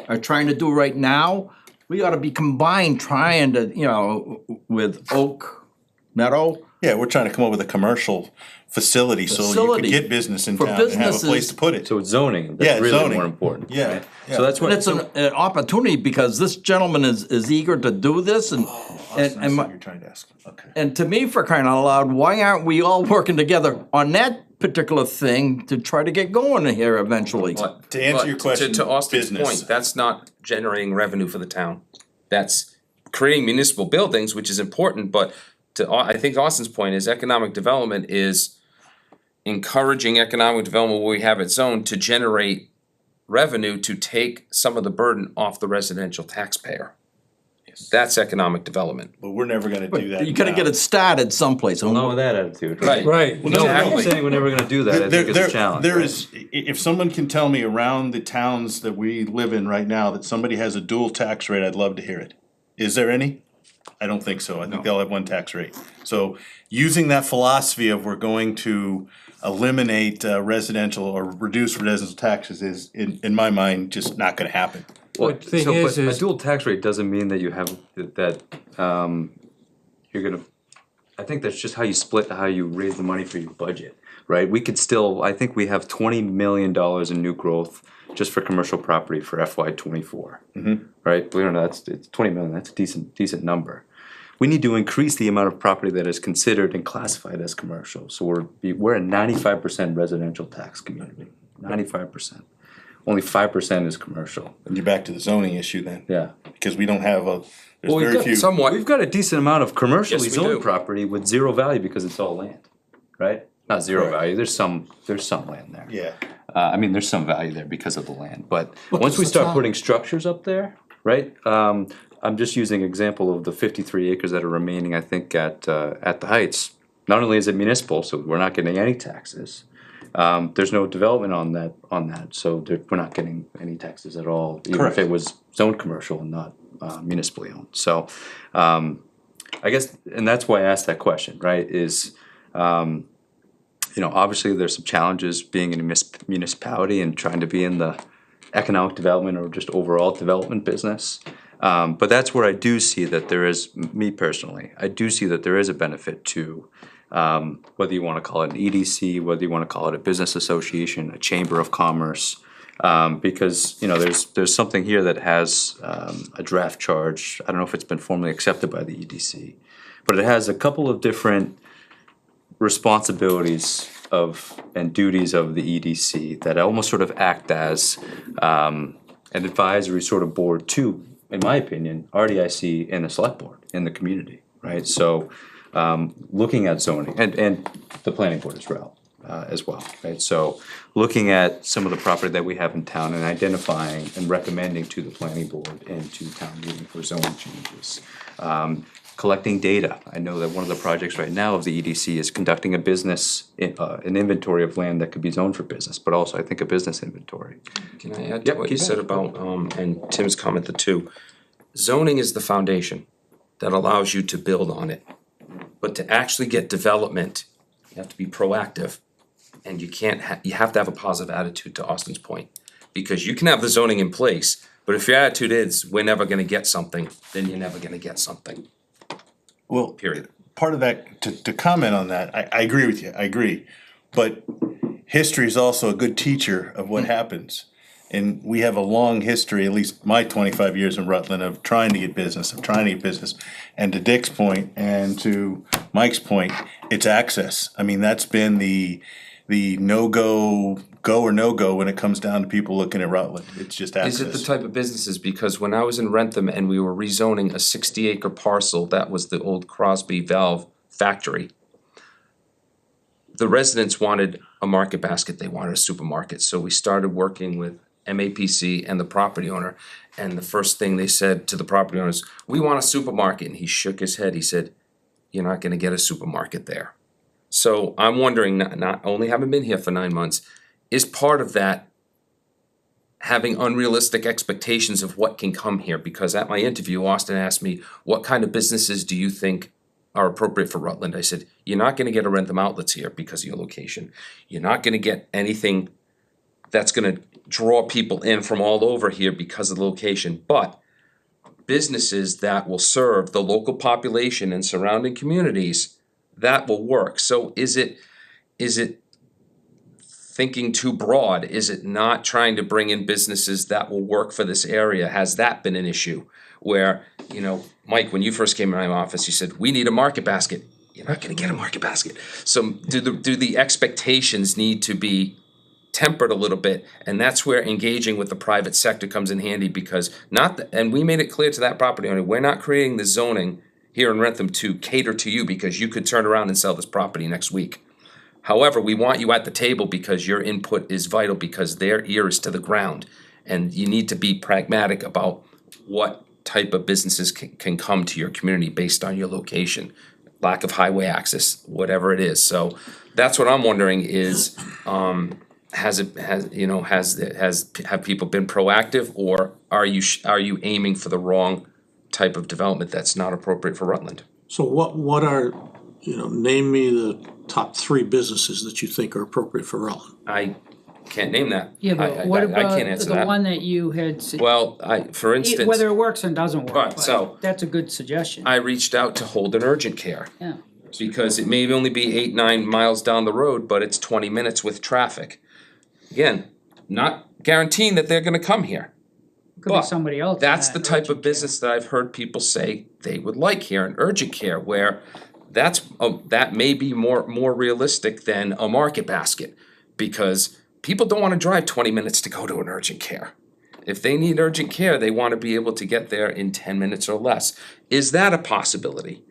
are trying to do right now, we ought to be combined, trying to, with Oak Meadow. Yeah, we're trying to come up with a commercial facility so you Facility could get business in for town and have a businesses. place to put it. So it's zoning, Yeah, that's really zoning. more important. Yeah, right? yeah. So that's what. And it's an opportunity, because this gentleman is eager to do this, and I see and what you're trying to ask, okay. and to me, for crying out loud, why aren't we all working together on that particular thing to try to get going here eventually? To answer your question, To Austin's business. point, that's not generating revenue for the town. That's creating municipal buildings, which is important, but I think Austin's point is economic development is encouraging economic development where we have it zoned to generate revenue to take some of the burden off the residential taxpayer. That's economic development. But we're never gonna do that You gotta now. get it started someplace. Not with that attitude. Right. Right. Well, no, I'm no. saying we're never gonna do that, I think it's a challenge. There right? is, if someone can tell me around the towns that we live in right now that somebody has a dual tax rate, I'd love to hear it. Is there any? I don't think so. I think they'll have one tax rate. So using that philosophy of we're going to eliminate residential or reduce residential taxes is, in my mind, just not gonna happen. Well, But the thing so, is- but a dual tax rate doesn't mean that you have that you're gonna. I think that's just how you split, how you raise the money for your budget, right? We could still. I think we have $20 million in new growth just for commercial property for FY24. Right? Believe it or not, it's 20 million. That's a decent number. We need to increase the amount of property that is considered and classified as commercial. So we're a 95% residential tax community. 95%. only 5% is commercial. And you're back to the zoning issue then, Yeah. because we don't have a, there's Well, we've very got few. Somewhat. We've got a decent amount of commercially Yes, we zoned do. property with zero value because it's all land, right? Not zero Correct. value, there's some land there. Yeah. I mean, there's some value there because of the land, but once does we the start town- putting structures up there, right? I'm just using an example of the 53 acres that are remaining, I think, at the Heights. Not only is it municipal, so we're not getting any taxes. There's no development on that, so we're not getting any taxes at all, even if Correct. it was zoned commercial and not municipally owned. So, I guess, and that's why I asked that question, right, is, obviously there's some challenges being in a municipality and trying to be in the economic development or just overall development business. But that's where I do see that there is, me personally, I do see that there is a benefit to, whether you wanna call it an EDC, whether you wanna call it a business association, a chamber of commerce. Because, there's something here that has, a draft charge, I don't know if it's been formally accepted by the EDC. But it has a couple of different responsibilities and duties of the EDC that almost sort of act as, an advisory sort of board to, in my opinion, RDIC and the select board in the community, right? So, looking at zoning and the planning board as well, right? So, looking at some of the property that we have in town and identifying and recommending to the planning board and to town meeting for zoning changes. Collecting data. I know that one of the projects right now of the EDC is conducting a business, an inventory of land that could be zoned for business, but also I think a business inventory. Can I add to what you said about, and Tim's commented too? Zoning is the foundation that allows you to build on it. But to actually get development, you have to be proactive. And you have to have a positive attitude, to Austin's point. Because you can have the zoning in place, but if your attitude is, we're never gonna get something, then you're never gonna get something. Well, Period. part of that, to comment on that, I agree with you, I agree. But history is also a good teacher of what happens. And we have a long history, at least my 25 years in Rutland, of trying to get business, And to Dick's point and to Mike's point, it's access. I mean, that's been the no-go, go or no-go when it comes down to people looking at Rutland. It's just access. Is it the type of businesses, because when I was in Rentham and we were rezoning a 60-acre parcel, that was the old Crosby valve factory. The residents wanted a market basket, they wanted a supermarket, so we started working with MAPC and the property owner. And the first thing they said to the property owner is, we want a supermarket, and he shook his head, he said, you're not gonna get a supermarket there. So I'm wondering, not only having been here for 9 months, is part of that having unrealistic expectations of what can come here? Because at my interview, Austin asked me, what kind of businesses do you think are appropriate for Rutland? I said, you're not gonna get a Rentham Outlets here because of your location. You're not gonna get anything that's gonna draw people in from all over here because of the location, but businesses that will serve the local population and surrounding communities, that will work. So is it thinking too broad? Is it not trying to bring in businesses that will work for this area? Has that been an issue? Where, Mike, when you first came in my office, you said, we need a market basket. You're not gonna get a market basket. So do the expectations need to be tempered a little bit? And that's where engaging with the private sector comes in handy, because and we made it clear to that property owner, we're not creating the zoning here in Rentham to cater to you because you could turn around and sell this property next week. However, we want you at the table because your input is vital, because their ear is to the ground. And you need to be pragmatic about what type of businesses can come to your community based on your location, lack of highway access, whatever it is. So that's what I'm wondering is, have people been proactive, or are you aiming for the wrong type of development that's not appropriate for Rutland? So what are, name me the top 3 businesses that you think are appropriate for Rutland. I can't name that. Yeah, but what I about can't answer the that. one that you had? Well, for instance, Whether it works or doesn't work, Right, but so- that's a good suggestion. I reached out to Holden Urgent Care. Yeah. Because it may only be 8-9 miles down the road, but it's 20 minutes with traffic. Again, not guaranteing that they're gonna come here. Could be somebody else. That's in the that type urgent of business that I've heard people say they would like here in urgent care, where that may be more realistic than a market basket, because people don't wanna drive 20 minutes to go to an urgent care. If they need urgent care, they wanna be able to get there in 10 minutes or less. Is that a possibility?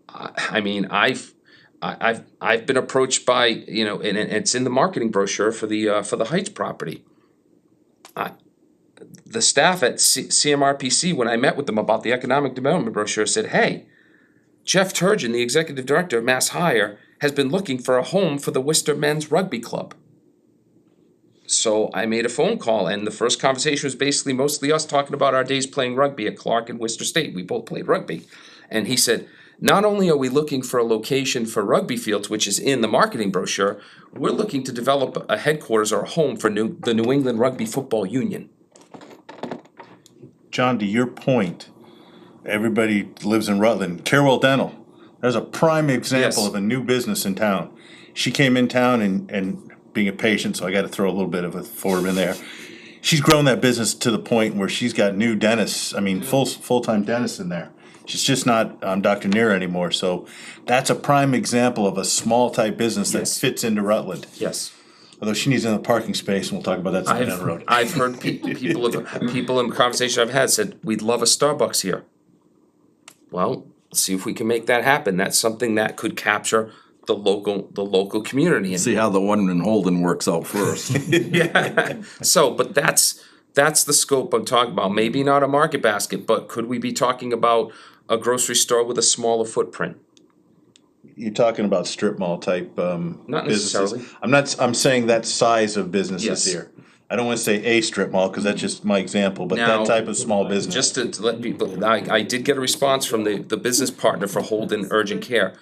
I mean, I've been approached by, you know, and it's in the marketing brochure for the Heights property. The staff at CMRPC, when I met with them about the economic development brochure, said, hey, Jeff Turgeon, the executive director of Mass Hire, has been looking for a home for the Worcester Men's Rugby Club. So I made a phone call, and the first conversation was basically mostly us talking about our days playing rugby at Clark and Worcester State. We both played rugby. And he said, not only are we looking for a location for rugby fields, which is in the marketing brochure, we're looking to develop a headquarters or a home for the New England Rugby Football Union. John, to your point, everybody lives in Rutland. Carewell Dental, there's a prime example Yes. of a new business in town. She came in town and being a patient, so I got to throw a little bit of a forward in there. She's grown that business to the point where she's got new dentists, I mean, full-time dentists in there. She's just not Dr. Neer anymore, so that's a prime example of a small type business that Yes. fits into Rutland. Yes. Although she needs another parking space, and we'll talk about that sometime down the road. I've heard people in the conversation I've had said, we'd love a Starbucks here. Well, let's see if we can make that happen. That's something that could capture the local community. See how the one in Holden works out first. Yeah. So, but that's the scope I'm talking about. Maybe not a market basket, but could we be talking about a grocery store with a smaller footprint? You're talking about strip mall type Not businesses. necessarily. I'm saying that size of businesses Yes. here. I don't wanna say a strip mall, cause that's just my example, but Now, that type of small business. Just to let people, I did get a response from the business partner for Holden Urgent Care.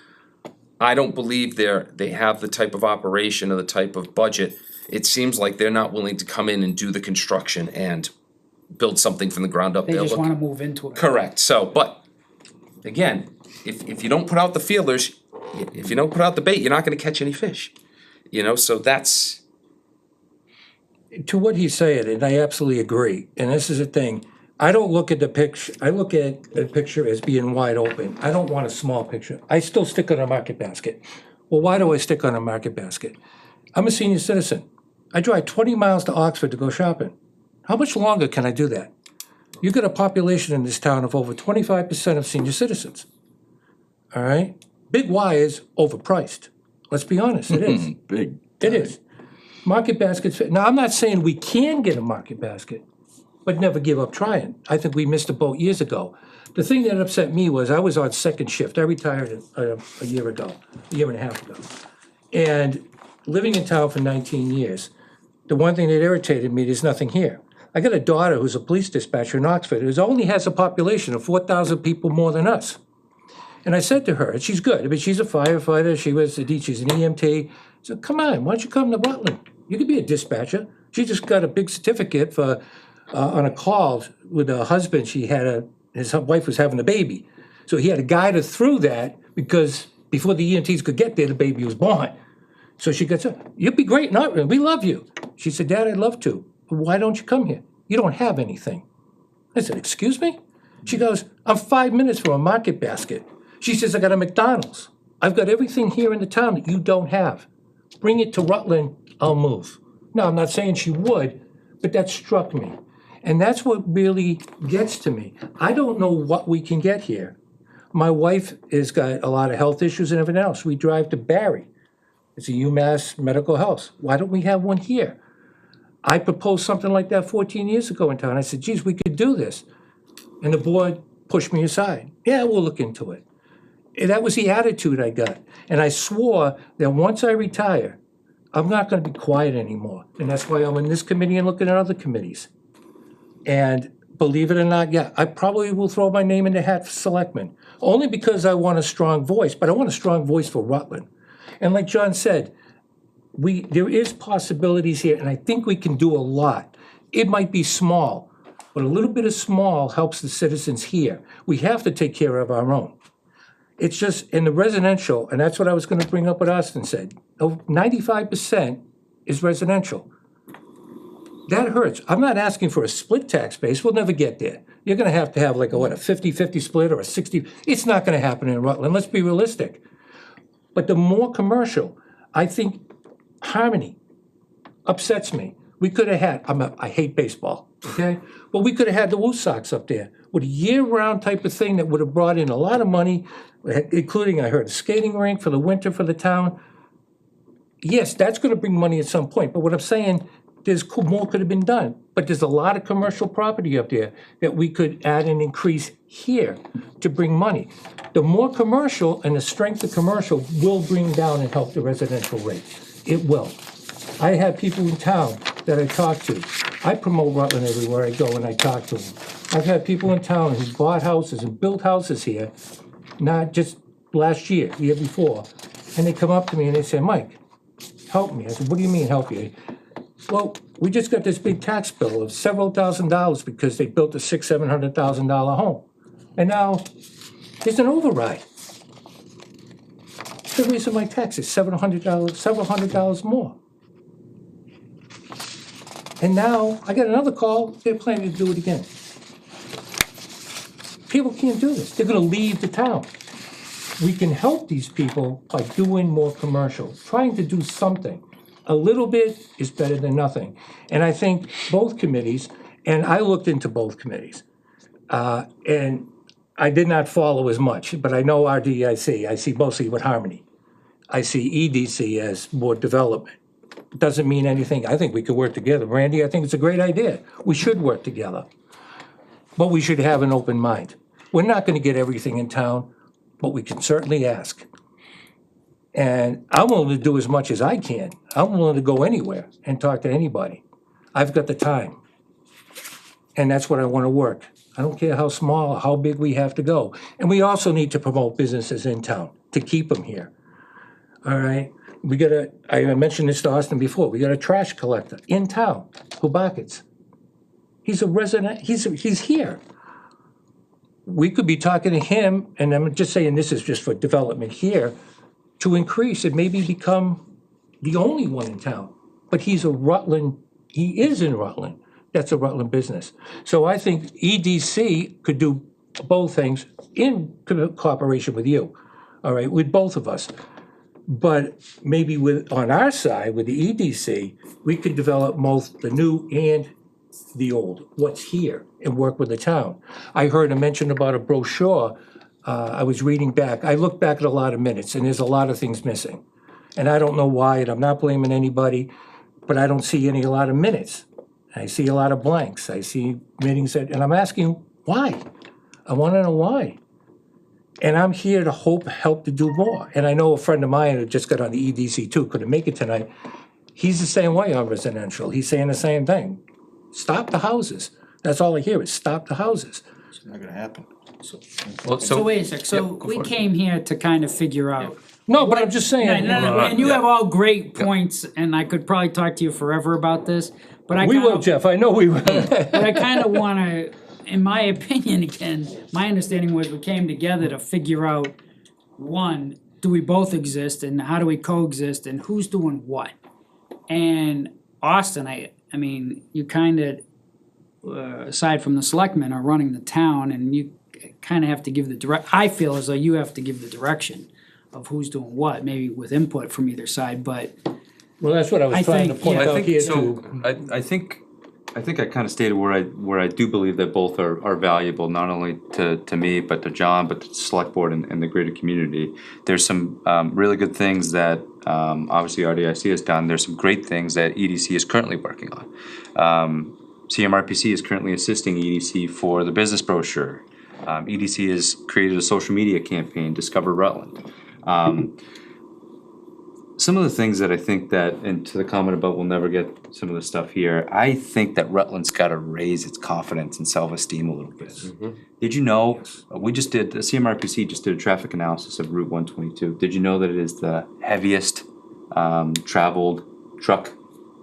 I don't believe they have the type of operation or the type of budget. It seems like they're not willing to come in and do the construction and build something from the ground up. They They're just looking- wanna move into it. Correct, so, but, again, if you don't put out the feelers, if you don't put out the bait, you're not gonna catch any fish. You know, so that's, To what he's saying, and I absolutely agree, and this is the thing, I don't look at the picture, I look at the picture as being wide open. I don't want a small picture. I still stick on a market basket. Well, why do I stick on a market basket? I'm a senior citizen. I drive 20 miles to Oxford to go shopping. How much longer can I do that? You got a population in this town of over 25% of senior citizens. All right? Big Y is overpriced. Let's be honest, it is. Big. It is. Market baskets, now, I'm not saying we can get a market basket, but never give up trying. I think we missed the boat years ago. The thing that upset me was I was on second shift. I retired a year and a half ago. And living in town for 19 years, the one thing that irritated me, there's nothing here. I got a daughter who's a police dispatcher in Oxford, who only has a population of 4,000 people more than us. And I said to her, and she's good, I mean, she's a firefighter, she's an EMT. I said, come on, why don't you come to Rutland? You could be a dispatcher. She just got a big certificate for, on a call with her husband, his wife was having a baby. So he had to guide her through that because before the EMTs could get there, the baby was born. So she gets, you'll be great, we love you. She said, Dad, I'd love to. Why don't you come here? You don't have anything. I said, excuse me? She goes, I'm 5 minutes from a market basket. She says, I got a McDonald's. I've got everything here in the town that you don't have. Bring it to Rutland, I'll move. Now, I'm not saying she would, but that struck me. And that's what really gets to me. I don't know what we can get here. My wife has got a lot of health issues and everything else. We drive to Barry. It's a UMass Medical Health. Why don't we have one here? I proposed something like that 14 years ago in town. I said, geez, we could do this. And the board pushed me aside. Yeah, we'll look into it. And that was the attitude I got. And I swore that once I retire, I'm not going to be quiet anymore. And that's why I'm in this committee and looking at other committees. And believe it or not, yeah, I probably will throw my name in the hat for selectmen. Only because I want a strong voice, but I want a strong voice for Rutland. And like John said, there is possibilities here, and I think we can do a lot. It might be small, but a little bit of small helps the citizens here. We have to take care of our own. It's just in the residential, and that's what I was gonna bring up what Austin said, 95% is residential. That hurts. I'm not asking for a split tax base, we'll never get there. You're gonna have to have like a 50-50 split or a 60, it's not gonna happen in Rutland, let's be realistic. But the more commercial, I think Harmony, upsets me. We could have had, I hate baseball, okay? But we could have had the Woo Sox up there with a year-round type of thing that would have brought in a lot of money, including, I heard, a skating rink for the winter for the town. Yes, that's gonna bring money at some point, but what I'm saying, more could have been done. But there's a lot of commercial property up there that we could add and increase here to bring money. The more commercial and the strength of commercial will bring down and help the residential rate. It will. I have people in town that I talk to. I promote Rutland everywhere I go and I talk to them. I've had people in town who bought houses and built houses here, not just last year, the year before. And they come up to me and they say, Mike, help me. I said, what do you mean help you? Well, we just got this big tax bill of several $1,000s because they built a $600,000-$700,000 home. And now there's an override. The reason my tax is several hundred dollars more. And now I got another call, they're planning to do it again. People can't do this. They're gonna leave the town. We can help these people by doing more commercial, trying to do something. A little bit is better than nothing. And I think both committees, and I looked into both committees, and I did not follow as much, but I know RDIC, I see mostly with Harmony. I see EDC as more development. Doesn't mean anything. I think we could work together. Randy, I think it's a great idea. We should work together. But we should have an open mind. We're not gonna get everything in town, but we can certainly ask. And I'm willing to do as much as I can. I'm willing to go anywhere and talk to anybody. I've got the time. And that's what I wanna work. I don't care how small or how big we have to go. And we also need to promote businesses in town to keep them here. All right? I mentioned this to Austin before, we got a trash collector in town, Hubakits. He's a resident, he's here. We could be talking to him, and I'm just saying this is just for development here, to increase and maybe become the only one in town. But he is in Rutland. That's a Rutland business. So I think EDC could do both things in cooperation with you, all right, with both of us. But maybe on our side, with the EDC, we could develop both the new and the old, what's here, and work with the town. I heard a mention about a brochure. I was reading back. I looked back at a lot of minutes, and there's a lot of things missing. And I don't know why, and I'm not blaming anybody, but I don't see a lot of minutes. I see a lot of blanks. I see meetings and I'm asking why. I want to know why. And I'm here to help to do more. And I know a friend of mine who just got on the EDC too, couldn't make it tonight. He's the same way on residential. He's saying the same thing. Stop the houses. That's all I hear is stop the houses. It's not gonna happen. So wait a sec, so we came here to kind of figure out. No, but I'm just saying. No, and you have all great points, and I could probably talk to you forever about this, but I We will, Jeff, I know we will. But I kind of want to, in my opinion, again, my understanding was we came together to figure out, one, do we both exist, and how do we coexist, and who's doing what? And Austin, I mean, you kind of, aside from the selectmen, are running the town, and you kind of have to give I feel as though you have to give the direction of who's doing what, maybe with input from either side, but. Well, that's what I was trying to point out here too. I think I kind of stated where I do believe that both are valuable, not only to me, but to John, but to the select board and the greater community. There's some really good things that obviously RDIC has done. There's some great things that EDC is currently working on. CMRPC is currently assisting EDC for the business brochure. EDC has created a social media campaign, Discover Rutland. Some of the things that I think that, and to the comment about we'll never get some of the stuff here, I think that Rutland's gotta raise its confidence and self-esteem a little bit. Did you know, the CMRPC just did a traffic analysis of Route 122. Did you know that it is the heaviest traveled truck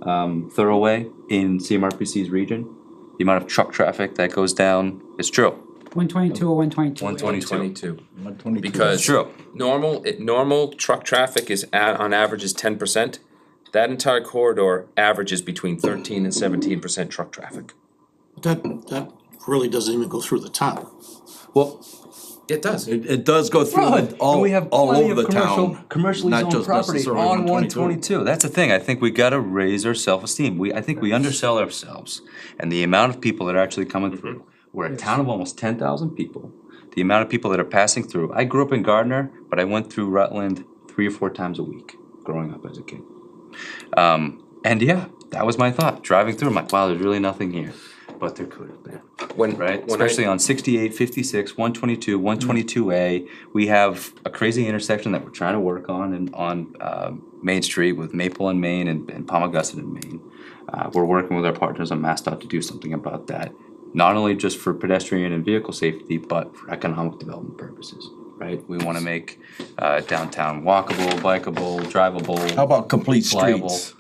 thoroughway in CMRPC's region? The amount of truck traffic that goes down is true. 122 or 122? 122. Because True. normal truck traffic is on average is 10%. That entire corridor averages between 13 and 17% truck traffic. That really doesn't even go through the town. Well, It does. It does go through all over the town. Commercially not zoned just property necessarily on 122. 122. That's the thing, I think we gotta raise our self-esteem. I think we undersell ourselves. And the amount of people that are actually coming through. We're a town of almost 10,000 people. The amount of people that are passing through. I grew up in Gardner, but I went through Rutland 3 or 4 times a week growing up as a kid. And yeah, that was my thought, driving through, I'm like, wow, there's really nothing here. But there could have been, right? Especially on 68, 56, 122, 122A. We have a crazy intersection that we're trying to work on and on Main Street with Maple and Main and Palmagussit and Main. We're working with our partners on MassDOT to do something about that. Not only just for pedestrian and vehicle safety, but for economic development purposes, right? We wanna make downtown walkable, bikeable, drivable. How about complete flyable. streets?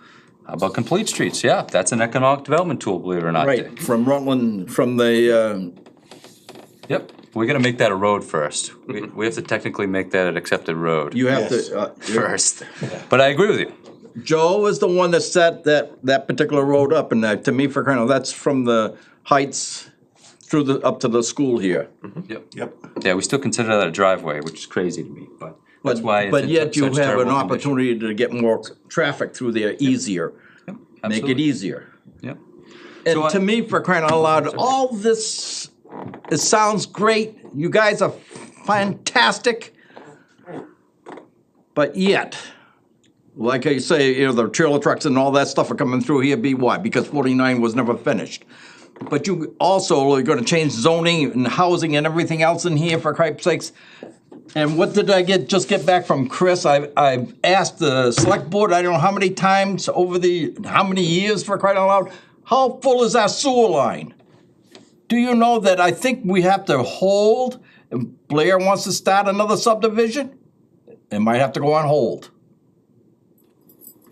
How about complete streets? Yeah, that's an economic development tool, believe it or not, Right, Dick. from Rutland, from the, Yep, we gotta make that a road first. We have to technically make that an accepted road. you have to, First, but I agree with you. Joe is the one that set that particular road up, and to me, for crying out, that's from the Heights through up to the school here. Yep. Yeah, we still consider that a driveway, which is crazy to me, but that's why it's But in yet you such have terrible an condition. opportunity to get more traffic through there easier, make it Absolutely. easier. Yep. And to me, for crying out loud, all this, it sounds great, you guys are fantastic, but yet, like I say, you know, the trailer trucks and all that stuff are coming through here, why? Because 49 was never finished. But you also are gonna change zoning and housing and everything else in here, for Christ's sakes. And what did I just get back from Chris? I've asked the select board, I don't know how many times over how many years, for crying out loud, how full is our sewer line? Do you know that I think we have to hold, if Blair wants to start another subdivision, it might have to go on hold.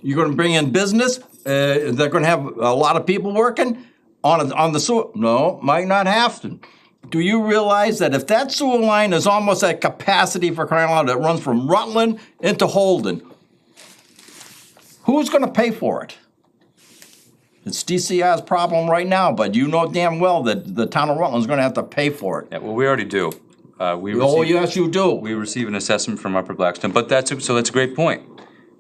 You're gonna bring in business, they're gonna have a lot of people working on the sewer, no, might not have to. Do you realize that if that sewer line is almost at capacity, for crying out loud, that runs from Rutland into Holden, who's gonna pay for it? It's DCR's problem right now, but you know damn well that the town of Rutland's gonna have to pay for it. Yeah, well, we already do. Oh, yes, you do. We receive an assessment from Upper Blackstone, but that's a great point.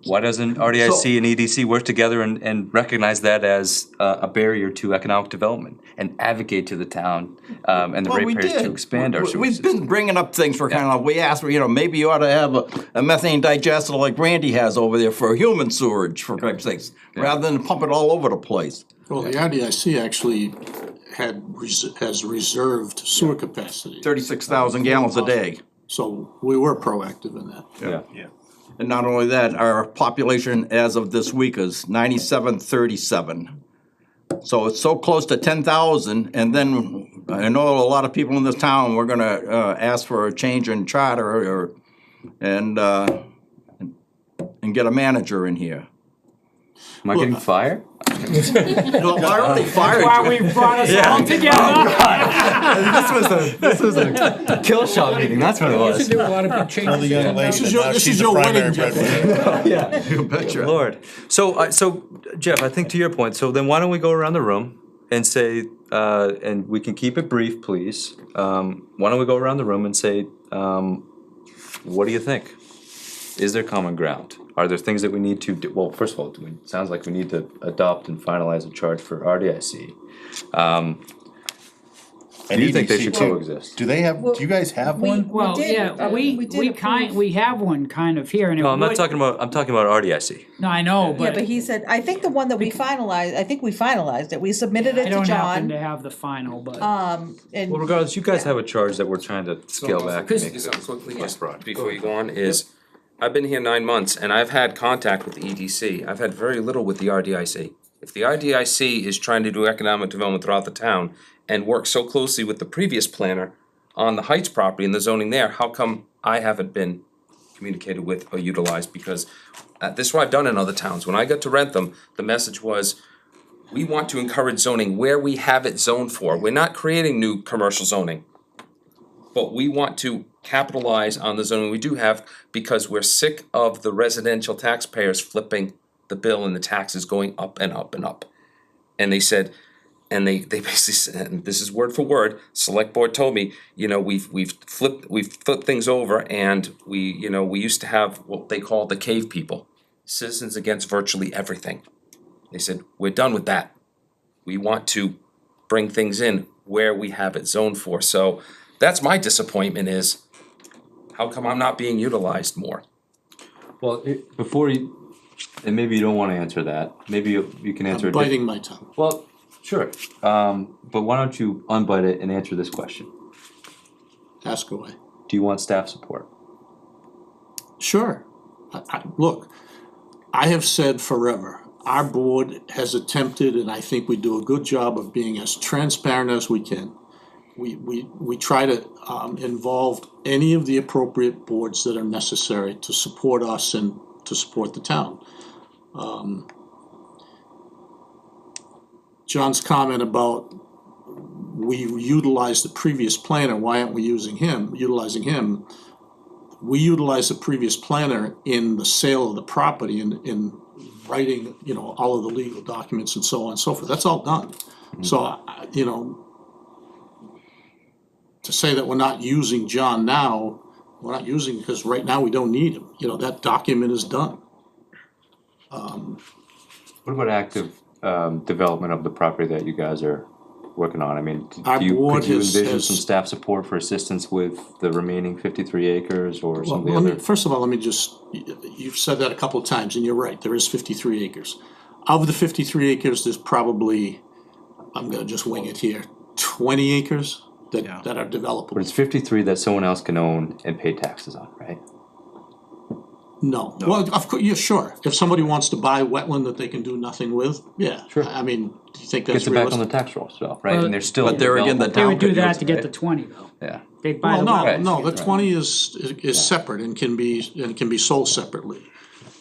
Why doesn't RDIC and EDC work together and recognize that as a barrier to economic development and advocate to the town and the Well, we ratepayers did. to expand our sewer We've system? been bringing up things for kind of, we asked, you know, maybe you ought to have a methane digester like Randy has over there for human sewerage, for Christ's sakes, rather than pump it all over the place. Well, the RDIC actually has reserved sewer capacity. 36,000 gallons a day. So we were proactive in that. Yeah. And not only that, our population as of this week is 9737. So it's so close to 10,000, and then I know a lot of people in this town, we're gonna ask for a change in charter and get a manager in here. Am I getting fired? No, I already fired you. Why we brought us all together. This was a kill shot meeting, that's what it You should was. do a lot of big changes. Another young lady, This is but your- now this she's is the your primary winning, Jeff. breadwinner. You betcha. Lord. So Jeff, I think to your point, so then why don't we go around the room and say, and we can keep it brief, please. Why don't we go around the room and say, what do you think? Is there common ground? Are there things that we need to do? Well, first of all, it sounds like we need to adopt and finalize a charge for RDIC. And Do you think they EDC should too. coexist? Do they have, do you guys have one? Well, did, yeah, we we did we have one kind of here and it No, I'm not would- talking about, I'm talking about RDIC. No, I know, Yeah, but but he said, I think the one that we finalized, I think we finalized it, we submitted I it to don't happen to John. have the final, but. And Well, regardless, you guys have a charge that we're trying to scale back and make So quickly, just broad. before you go on, is I've been here 9 months and I've had contact with the EDC. I've had very little with the RDIC. If the RDIC is trying to do economic development throughout the town and work so closely with the previous planner on the Heights property and the zoning there, how come I haven't been communicated with or utilized? Because this is what I've done in other towns. When I got to Rentham, the message was, we want to encourage zoning where we have it zoned for. We're not creating new commercial zoning. But we want to capitalize on the zoning we do have because we're sick of the residential taxpayers flipping the bill and the taxes going up and up and up. And they said, And they basically said, and this is word for word, select board told me, we've flipped things over, and we used to have what they call the cave people, citizens against virtually everything. They said, we're done with that. We want to bring things in where we have it zoned for. So that's my disappointment is, how come I'm not being utilized more? Well, before you, and maybe you don't wanna answer that, maybe you can answer I'm it. biting my tongue. Well, sure, but why don't you unbite it and answer this question? Ask away. Do you want staff support? Sure. Look, I have said forever, our board has attempted, and I think we do a good job of being as transparent as we can. We try to involve any of the appropriate boards that are necessary to support us and to support the town. John's comment about we utilized the previous planner, why aren't we utilizing him? We utilized the previous planner in the sale of the property and in writing, all of the legal documents and so on and so forth. That's all done. So, to say that we're not using John now, we're not using, because right now we don't need him. That document is done. What about active development of the property that you guys are working on? I mean, Our could you board envision has- some staff support for assistance with the remaining 53 acres or some of the other? First of all, you've said that a couple of times, and you're right, there is 53 acres. Of the 53 acres, there's probably, I'm gonna just wing it here, 20 acres that are But developable. it's 53 that someone else can own and pay taxes on, right? No, well, of course, yeah, sure. If somebody wants to buy wetland that they can do nothing with, yeah. Sure. I mean, do you think that's Gets it back on realistic? the tax roll still, right? Well, And there's still. but there again, the developable- They town would do could that use to it, get right? the 20 though. Yeah. They'd buy Well, the lot. no, the 20 is separate and can be sold separately.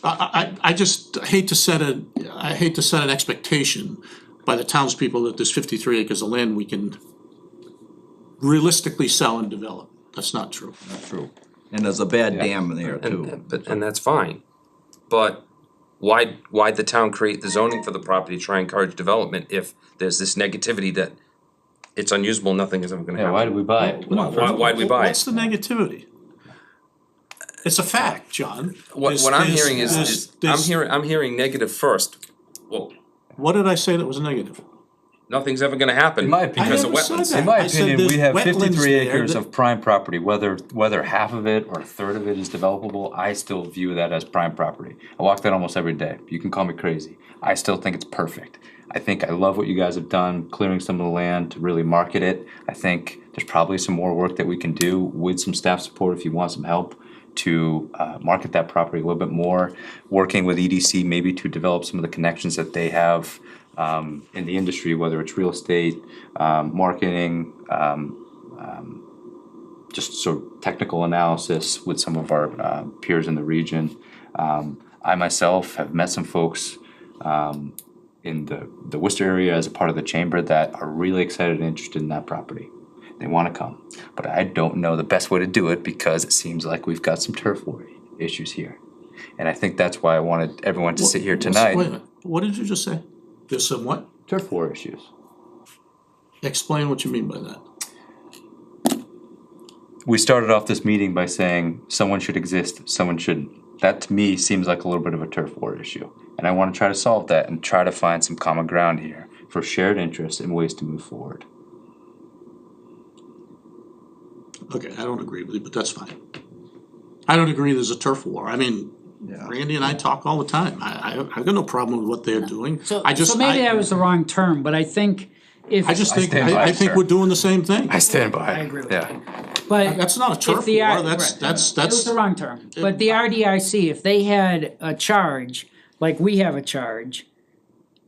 I just hate to set an expectation by the townspeople that there's 53 acres of land we can realistically sell and develop. That's not true. True. And there's a bad dam in there too. And that's fine, but why'd the town create the zoning for the property to try and encourage development if there's this negativity that it's unusable, nothing is ever gonna Yeah, happen? why did we buy it? Why'd we buy What's it? the negativity? It's a fact, John. What I'm hearing There's- I'm hearing negative first. Well, What did I say that was negative? nothing's ever gonna happen In my opinion- because of I never said wetlands. that. In my I said opinion, there's we have wetlands 53 there acres that- of Of prime property, whether half of it or a third of it is developable, I still view that as prime property. I walk that almost every day. You can call me crazy. I still think it's perfect. I love what you guys have done, clearing some of the land to really market it. I think there's probably some more work that we can do with some staff support if you want some help to market that property a little bit more. Working with EDC maybe to develop some of the connections that they have in the industry, whether it's real estate, marketing, just sort of technical analysis with some of our peers in the region. I myself have met some folks in the Worcester area as a part of the chamber that are really excited and interested in that property. They wanna come, but I don't know the best way to do it because it seems like we've got some turf war issues here. And I think that's why I wanted everyone to sit here Wait a tonight. minute. What did you just say? There's some what? Turf war issues. Explain what you mean by that. We started off this meeting by saying someone should exist, someone shouldn't. That to me seems like a little bit of a turf war issue. And I wanna try to solve that and try to find some common ground here for shared interests and ways to move forward. Okay, I don't agree with you, but that's fine. I don't agree there's a turf war. I mean, Randy and I talk all the time. I've got no problem with what they're doing. So I maybe that was the wrong term, but I think if. I just think, stand by I it, think sir. we're doing the same thing. I stand by I it. agree with Yeah. But That's not a turf if the war, R- that's, right. that's, It was that's, the wrong term, but the RDIC, if they had a charge, like we have a charge,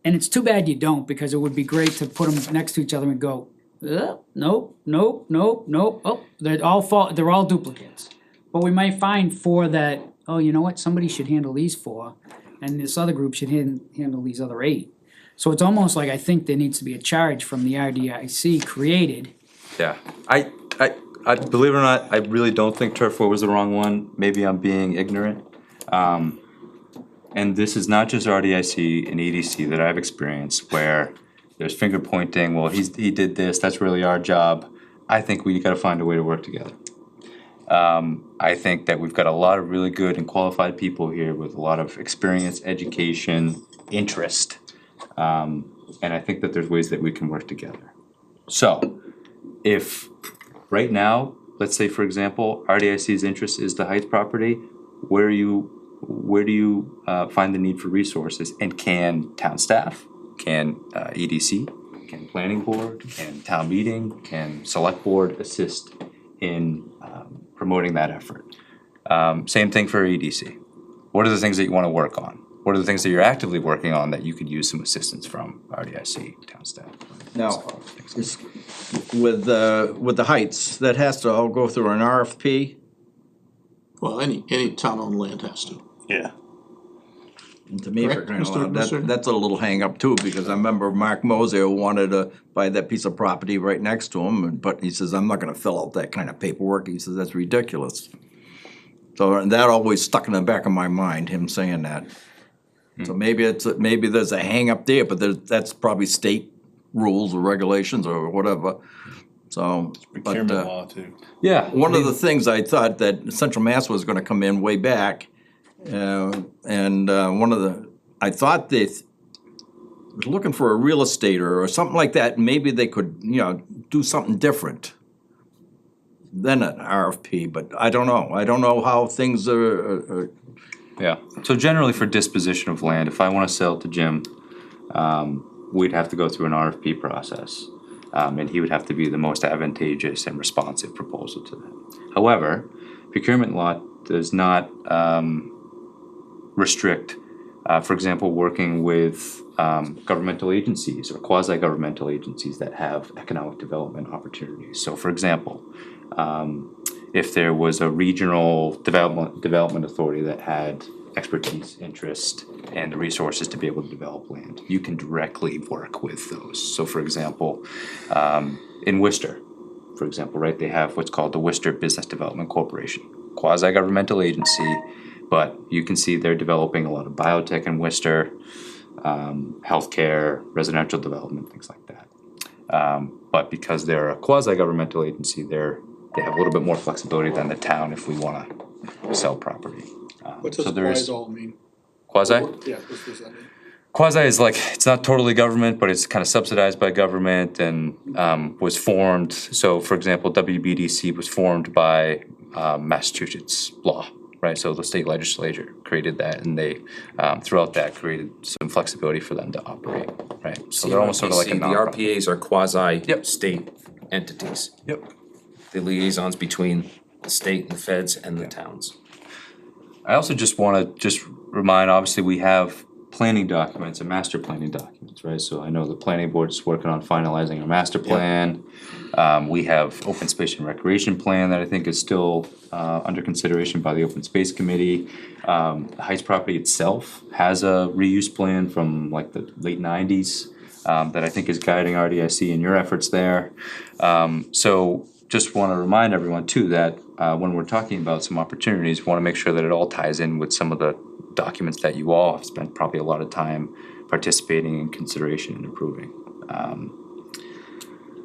and it's too bad you don't, because it would be great to put them next to each other and go, nope, nope, nope, nope, oh, they're all duplicates. But we might find four that, oh, you know what, somebody should handle these four, and this other group should handle these other 8. So it's almost like I think there needs to be a charge from the RDIC created. Yeah, I believe it or not, I really don't think turf war was the wrong one. Maybe I'm being ignorant. And this is not just RDIC and EDC that I've experienced where there's finger pointing, well, he did this, that's really our job. I think we gotta find a way to work together. I think that we've got a lot of really good and qualified people here with a lot of experience, education, interest. And I think that there's ways that we can work together. So, if right now, let's say for example, RDIC's interest is the Heights property, where do you find the need for resources? And can town staff, can EDC, can planning board, can town meeting, can select board assist in promoting that effort? Same thing for EDC. What are the things that you wanna work on? What are the things that you're actively working on that you could use some assistance from RDIC, town staff? Now, with the Heights, that has to all go through an RFP? Well, any town-owned land has to. Yeah. And to me, for Correct, crying out Mr. loud, Mr. that's a little hang up too, because I remember Mark Moser wanted to buy that piece of property right next to him, but he says, I'm not gonna fill out that kind of paperwork, he says, that's ridiculous. So, and that always stuck in the back of my mind, him saying that. So maybe maybe there's a hang up there, but that's probably state rules or regulations or whatever, so. Procurement law too. Yeah. One of the things I thought that Central Mass was gonna come in way back, I thought they was looking for a real estater or something like that, maybe they could, do something different than an RFP, but I don't know how things are. Yeah, so generally for disposition of land, if I wanna sell it to Jim, we'd have to go through an RFP process. And he would have to be the most advantageous and responsive proposal to that. However, procurement law does not restrict, for example, working with governmental agencies or quasi-governmental agencies that have economic development opportunities. So for example, if there was a regional development authority that had expertise, interest, and the resources to be able to develop land, you can directly work with those. So for example, in Worcester, for example, right, they have what's called the Worcester Business Development Corporation, quasi-governmental agency, but you can see they're developing a lot of biotech in Worcester, healthcare, residential development, things like that. But because they're a quasi-governmental agency, they have a little bit more flexibility than the town if we wanna sell property. What does So there's quasi mean? quasi? Yeah, what does that mean? Quasi is like, it's not totally government, but it's kind of subsidized by government and was formed. So for example, WBDC was formed by Massachusetts law, right? So the state legislature created that, and they, throughout that, created some flexibility for them to operate, right? So they're almost sort of like a The nonprofit. RPAs are quasi-state entities. Yep. The liaisons between the state and the feds and the towns. I also just wanna remind, obviously, we have planning documents and master planning documents, right? So I know the planning board is working on finalizing a master plan. We have open space and recreation plan that I think is still under consideration by the open space committee. The Heights property itself has a reuse plan from like the late '90s that I think is guiding RDIC in your efforts there. So just wanna remind everyone too that when we're talking about some opportunities, we wanna make sure that it all ties in with some of the documents that you all have spent probably a lot of time participating in consideration and approving.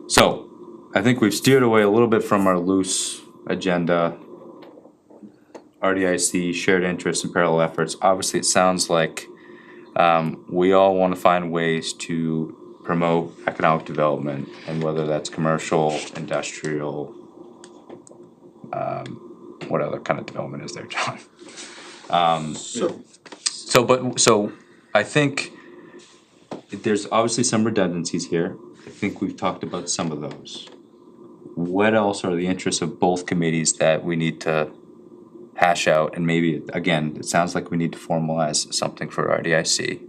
So I think we've steered away a little bit from our loose agenda. RDIC, shared interests and parallel efforts. Obviously, it sounds like we all want to find ways to promote economic development, and whether that's commercial, industrial, what other kind of development is there, John? So I think there's obviously some redundancies here. I think we've talked about some of those. What else are the interests of both committees that we need to hash out? And maybe, again, it sounds like we need to formalize something for RDIC.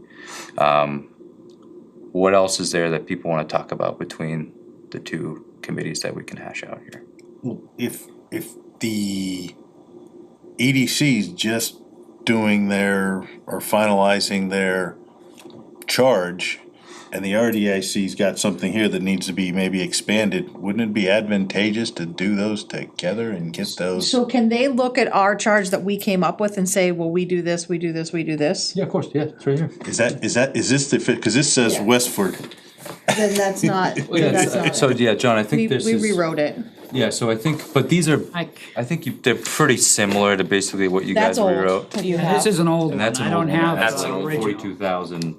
What else is there that people wanna talk about between the two committees that we can hash out here? If the EDC's just doing their, or finalizing their charge, and the RDIC's got something here that needs to be maybe expanded, wouldn't it be advantageous to do those together and get those? So can they look at our charge that we came up with and say, well, we do this, we do this, we do this? Yeah, of course, yeah, it's right here. Is this the fit, cause this says Yeah. Westford. then that's not, then that's not So, it. yeah, John, I We, think this we is. rewrote it. Yeah, so I think, but these are, I think they're pretty similar to basically what you guys That's old, rewrote. what you This have. is an old And one, that's an I old don't one. have That's the an old original. 42,000,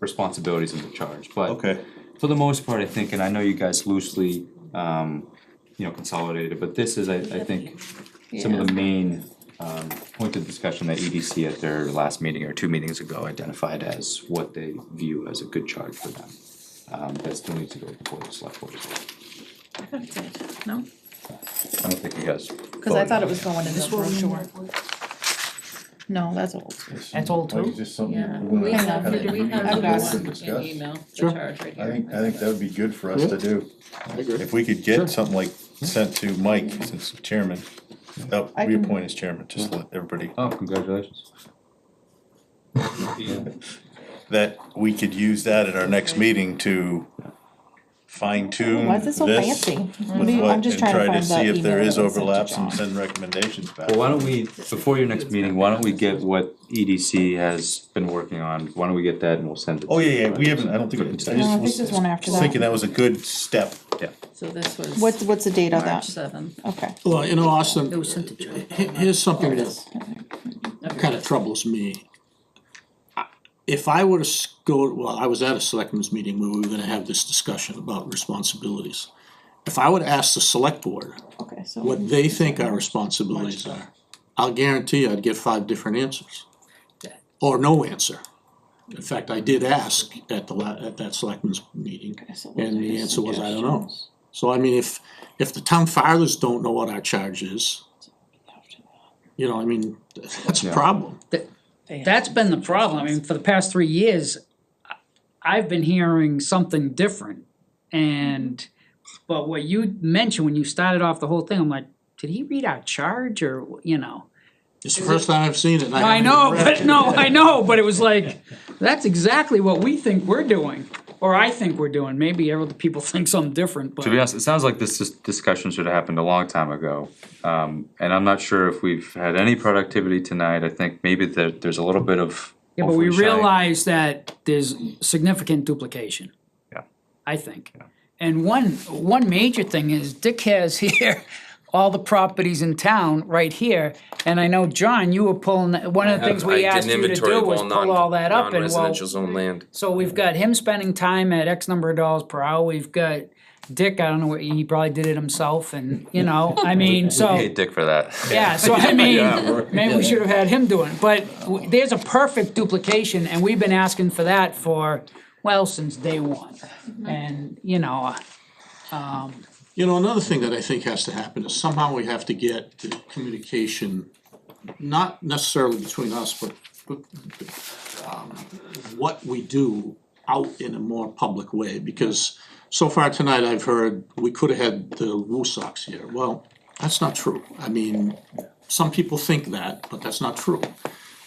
responsibilities in the charge, but. Okay. For the most part, I think, and I know you guys loosely, consolidated, but this is, I think, some of the main, points of discussion that EDC at their last meeting or 2 meetings ago identified as what they view as a good charge for them. That still needs to go before the select board as well. I thought it did. No, I don't think you guys. cause I thought it was going in the brochure. No, that's old. That's old too? Is this something? Yeah. we We wanna have- kinda do we review have and that? discuss? Email, the Sure. charge right I here. think that would be good for us to do. I agree. If we could get something like sent to Mike, since chairman, I can- reappoint as chairman, just let everybody, Oh, congratulations. that we could use that at our next meeting to fine tune Why is it so fancy? What do you- I'm just and trying to try to find see the if there email is that was sent to overlaps and John. send recommendations back. Well, why don't we, before your next meeting, why don't we get what EDC has been working on? Why don't we get that and we'll send it? Oh, yeah, we haven't, I don't think, I No, I think just there's one after was that. thinking that was a good step. Yeah. So this was What's the date of March that? 7th. Okay. Well, you know, Austin, It was sent to John. here's something that kinda troubles me. If I were to go, well, I was at a selectmen's meeting where we were gonna have this discussion about responsibilities. If I would ask the select board Okay, so. what they think our responsibilities are, I'll guarantee you I'd get 5 different answers. Or no answer. In fact, I did ask at at that selectmen's meeting, so those and are the his answer was, I don't know. suggestions. So I mean, if the town fathers don't know what our charge is, you know, I mean, that's a Yeah. problem. That's been the problem, I mean, for the past 3 years, I've been hearing something different. But what you mentioned when you started off the whole thing, I'm like, did he read our charge or, you know? It's the first time I've seen it. and I haven't know, even read but it. no, I know, but it was like, that's exactly what we think we're doing, or I think we're doing, maybe other people think something different, To be but. honest, it sounds like this discussion should have happened a long time ago. And I'm not sure if we've had any productivity tonight. I think maybe there's a little bit of. Yeah, but we hopefully shining- realize that there's significant duplication. Yeah. I think. And one major thing is Dick has here all the properties in town right here. And I know, John, you were pulling, one of the things we asked you to do was pull all that up and well, non-residential zone land. so we've got him spending time at X number of dollars per hour. We've got Dick, I don't know, he probably did it himself and, you know, I mean, so. Hey, Dick, for that. Yeah, so I mean, maybe we should have had him doing it, but there's a perfect duplication, and we've been asking for that for, well, since day one. And, you know, You know, another thing that I think has to happen is somehow we have to get the communication, not necessarily between us, but what we do out in a more public way, because so far tonight I've heard we could have had the Woo Sox here. Well, that's not true. I mean, some people think that, but that's not true.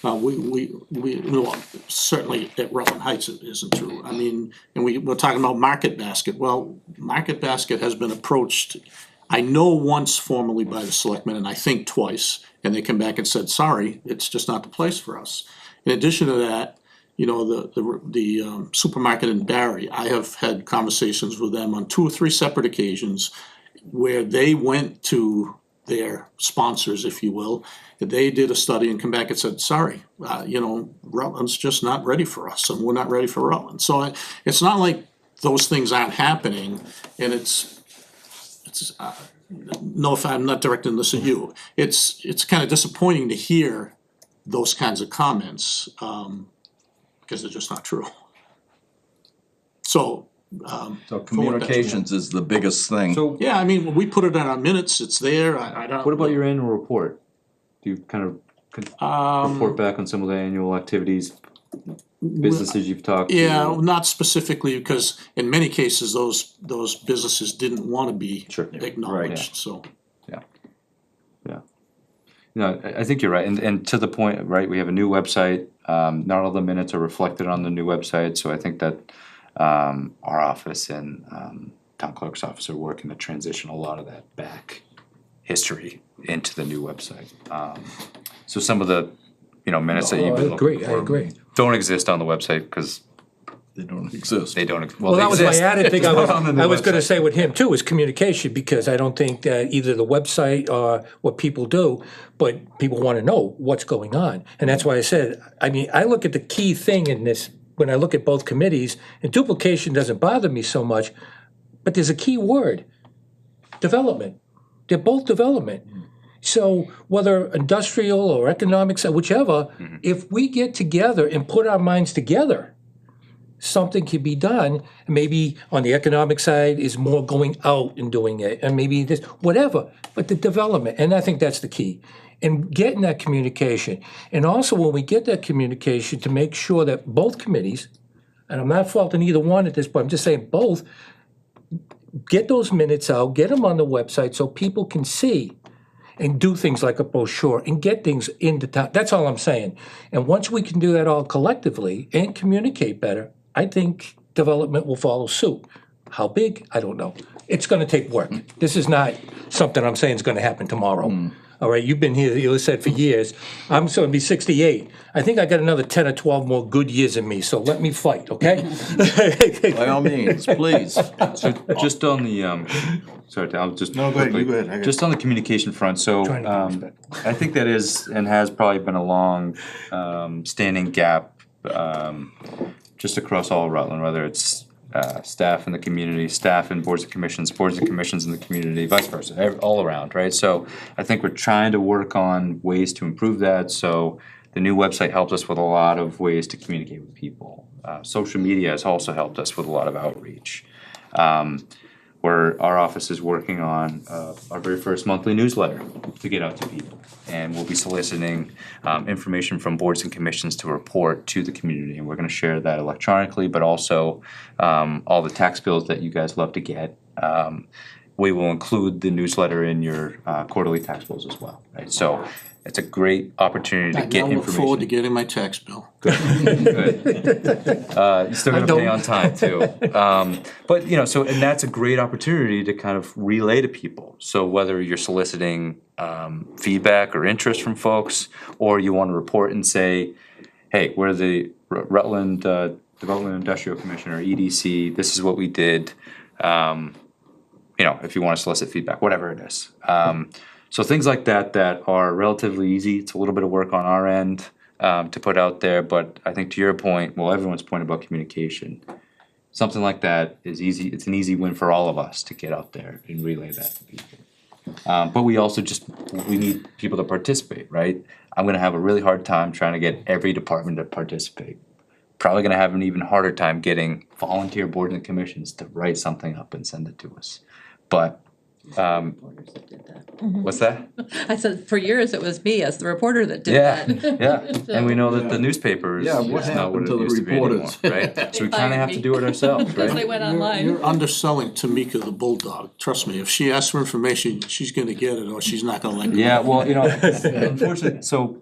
Well, certainly at Rutland Heights it isn't true. I mean, and we're talking about Market Basket. Well, Market Basket has been approached, I know once formally by the selectmen, and I think twice, and they come back and said, sorry, it's just not the place for us. In addition to that, you know, the supermarket in Barry, I have had conversations with them on 2 or 3 separate occasions where they went to their sponsors, if you will, they did a study and come back and said, sorry, you know, Rutland's just not ready for us, and we're not ready for Rutland. So it's not like those things aren't happening, and it's no, if I'm not directing this at you, it's kind of disappointing to hear those kinds of comments, because they're just not true. So, So communications is the biggest thing. So yeah, I mean, we put it in our minutes, it's there, I don't. what about your annual report? Do you kind of report back on some of the annual activities, businesses you've talked to? Yeah, not specifically, because in many cases, those businesses didn't wanna be Sure. acknowledged, so. No, I think you're right, and to the point, right, we have a new website, not all the minutes are reflected on the new website, so I think that our office and town clerk's office are working to transition a lot of that back history into the new website. So some of the, minutes that you've been looking for I agree. don't exist on the website, because They don't exist. They don't, Well, they that was my exist. added thing Just not on the new I was gonna website. say with him too, is communication, because I don't think that either the website or what people do, but people wanna know what's going on. And that's why I said, I mean, I look at the key thing in this, when I look at both committees, and duplication doesn't bother me so much, but there's a key word, development. They're both development. So whether industrial or economics or whichever, if we get together and put our minds together, something can be done. Maybe on the economic side is more going out and doing it, and maybe this, whatever, but the development, and I think that's the key. And getting that communication. And also when we get that communication, to make sure that both committees, and I'm not faulting either one at this point, I'm just saying both, get those minutes out, get them on the website so people can see and do things like a brochure and get things into town. That's all I'm saying. And once we can do that all collectively and communicate better, I think development will follow suit. How big? I don't know. It's gonna take work. This is not something I'm saying is gonna happen tomorrow. All right, you've been here, you said, for years. I'm gonna be 68. I think I got another 10 or 12 more good years in me, so let me fight, okay? By all means, please. So just on the, sorry, I'll just. No, go ahead, quickly, you go ahead, I got Just on the communication front, so, Trying to be respectful. I think that is and has probably been a long, standing gap, just across all of Rutland, whether it's, staff in the community, staff in boards and commissions in the community, vice versa, all around, right? So I think we're trying to work on ways to improve that, so the new website helps us with a lot of ways to communicate with people. Social media has also helped us with a lot of outreach. Where our office is working on our very first monthly newsletter to get out to people. And we'll be soliciting information from boards and commissions to report to the community. And we're gonna share that electronically, but also all the tax bills that you guys love to get. We will include the newsletter in your quarterly tax bills as well, right? So it's a great opportunity to get I look forward to information. getting my tax bill. Good. You're still gonna pay on time too. But, you know, so, and that's a great opportunity to kind of relay to people. So whether you're soliciting feedback or interest from folks, or you wanna report and say, hey, we're the Rutland Development Industrial Commission, or EDC, this is what we did. You know, if you wanna solicit feedback, whatever it is. So things like that that are relatively easy. It's a little bit of work on our end to put out there, but I think to your point, well, everyone's point about communication, something like that is easy. It's an easy win for all of us to get out there and relay that to people. But we also we need people to participate, right? I'm gonna have a really hard time trying to get every department to participate. Probably gonna have an even harder time getting volunteer boards and commissions to write something up and send it to us. But Reporters that did that. what's that? I said, for years, it was me as the reporter that did Yeah, that. yeah, and we know that the newspaper is Yeah, what not what happened it to the used to be anymore, reporters? right? So we They kinda fired have to me. do it ourselves, Because they right? went online. You're underselling Tamika the bulldog. Trust me, if she asks for information, she's gonna get it, or she's not gonna let go. Yeah, well, you know, unfortunately, so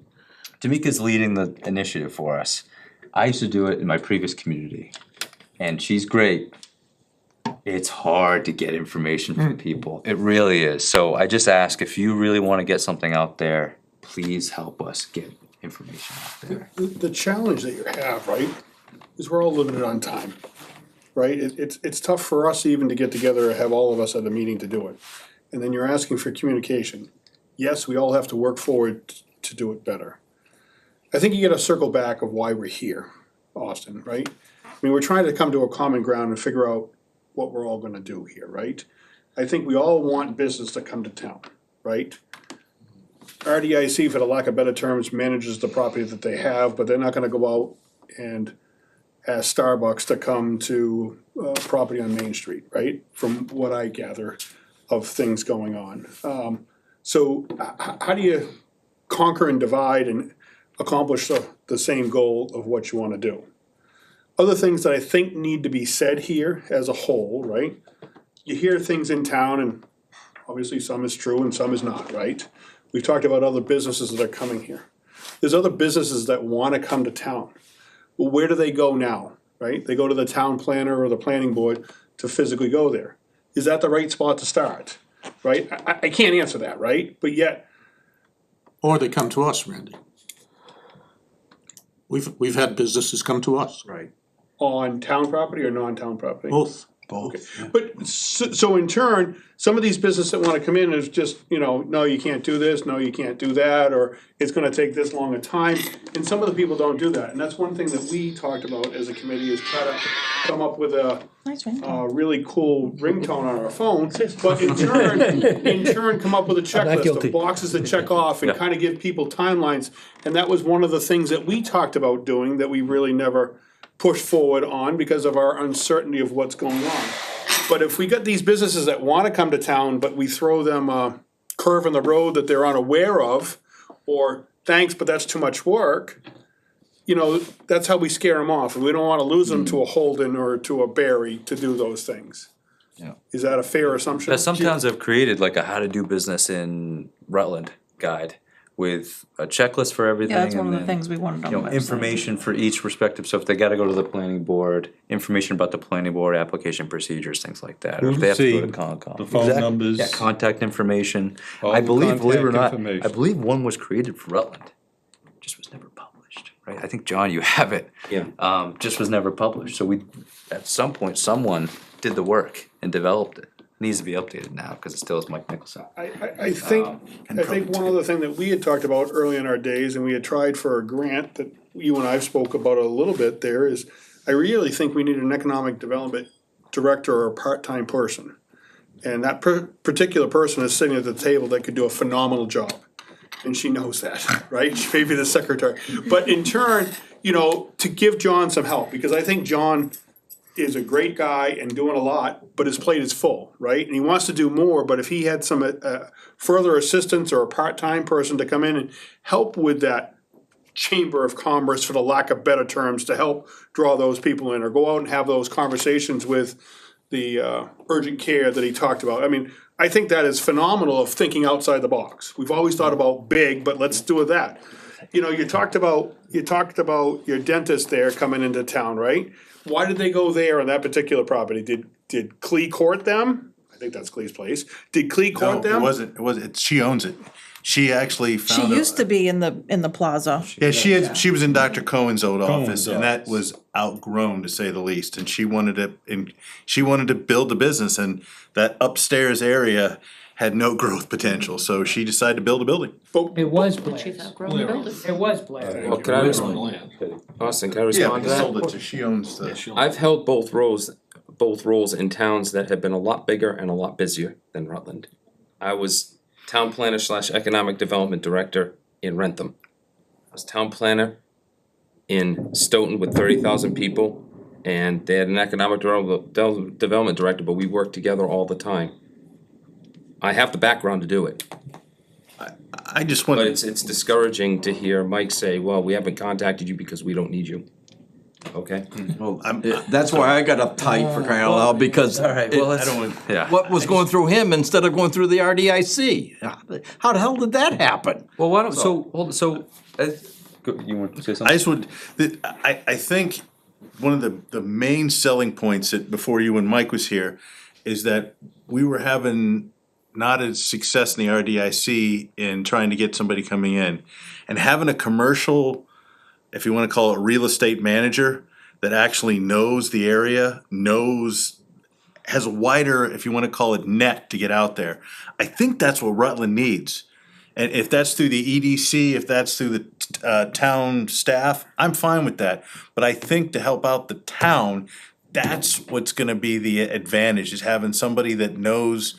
Tamika's leading the initiative for us. I used to do it in my previous community, and she's great. It's hard to get information from people. It really is. So I just ask, if you really wanna get something out there, please help us get information out there. The challenge that you have, right, is we're all limited on time, right? It's tough for us even to get together, have all of us at a meeting to do it. And then you're asking for communication. Yes, we all have to work forward to do it better. I think you gotta circle back of why we're here, Austin, right? I mean, we're trying to come to a common ground and figure out what we're all gonna do here, right? I think we all want business to come to town, right? RDIC, for the lack of better terms, manages the property that they have, but they're not gonna go out and ask Starbucks to come to property on Main Street, right? From what I gather of things going on. So how do you conquer and divide and accomplish the same goal of what you wanna do? Other things that I think need to be said here as a whole, right? You hear things in town, and obviously some is true and some is not, right? We've talked about other businesses that are coming here. There's other businesses that wanna come to town. Well, where do they go now, right? They go to the town planner or the planning board to physically go there. Is that the right spot to start, right? I can't answer that, right? But yet, Or they come to us, Randy. We've had businesses come to us. Right. on town property or non-town property? Both. But so in turn, some of these businesses that wanna come in is just, no, you can't do this, no, you can't do that, or it's gonna take this long a time. And some of the people don't do that, and that's one thing that we talked about as a committee is try to come up with a really cool ringtone on our phone, but in turn, come up with a checklist guilty. of boxes to check off and kinda give people timelines. And that was one of the things that we talked about doing that we really never pushed forward on because of our uncertainty of what's going on. But if we got these businesses that wanna come to town, but we throw them a curve in the road that they're unaware of, or thanks, but that's too much work, that's how we scare them off. And we don't wanna lose them to a Holden or to a Barry to do those things. Yeah. Is that a fair assumption? Some towns have created like a how to do business in Rutland guide with a checklist for everything. Yeah, that's one and of the then, things we wanted on the website. information for each respective, so if they gotta go to the planning board, information about the planning board, application procedures, things like that. Or Who if to they have to go see, to Concom. the phone Exactly. numbers. Yeah, contact information. All I the believe, believe it or contact not, information. I believe one was created for Rutland, just was never published, right? I think, John, you have it. Yeah. Just was never published, so we, at some point, someone did the work and developed it. Needs to be updated now, cause it still is Mike Nicholson. I think one other thing that we had talked about early in our days, and we had tried for a grant that you and I spoke about a little bit there, is I really think we need an economic development director or a part-time person. And that particular person is sitting at the table that could do a phenomenal job. And she knows that, right? She may be the secretary. But in turn, to give John some help, because I think John is a great guy and doing a lot, but his plate is full, right? And he wants to do more, but if he had some further assistance or a part-time person to come in and help with that chamber of commerce, for the lack of better terms, to help draw those people in or go out and have those conversations with the urgent care that he talked about. I mean, I think that is phenomenal of thinking outside the box. We've always thought about big, but let's do that. You talked about your dentist there coming into town, right? Why did they go there on that particular property? Did Clee court them? I think that's Clee's place. Did Clee court them? It wasn't, she owns it. She actually She found. used to be in the plaza. Yeah, she was in Dr. Cohen's old office, and that office. was outgrown, to say the least, and she wanted to build the business, and that upstairs area had no growth potential, so she decided to build a building. It was Blair. It was Blair. Well, can I respond? Austin, can I respond to that? sold it to, she owns the. I've held both roles in towns that have been a lot bigger and a lot busier than Rutland. I was town planner / economic development director in Rentham. I was town planner in Stoughton with 30,000 people, and they had an economic development director, but we worked together all the time. I have the background to do it, I just but want, it's discouraging to hear Mike say, well, we haven't contacted you because we don't need you. Okay? That's why I got uptight for crying out loud, because All right, well, it- let's, I don't want, yeah. what was going through him instead of going through the RDIC? How the hell did that happen? Well, why don't, you want to say something? I just would, I think one of the main selling points that, before you and Mike was here, is that we were having not as success in the RDIC in trying to get somebody coming in. And having a commercial, if you wanna call it real estate manager, that actually knows the area, has a wider, if you wanna call it, net to get out there. I think that's what Rutland needs. And if that's through the EDC, if that's through the town staff, I'm fine with that. But I think to help out the town, that's what's gonna be the advantage, is having somebody that knows.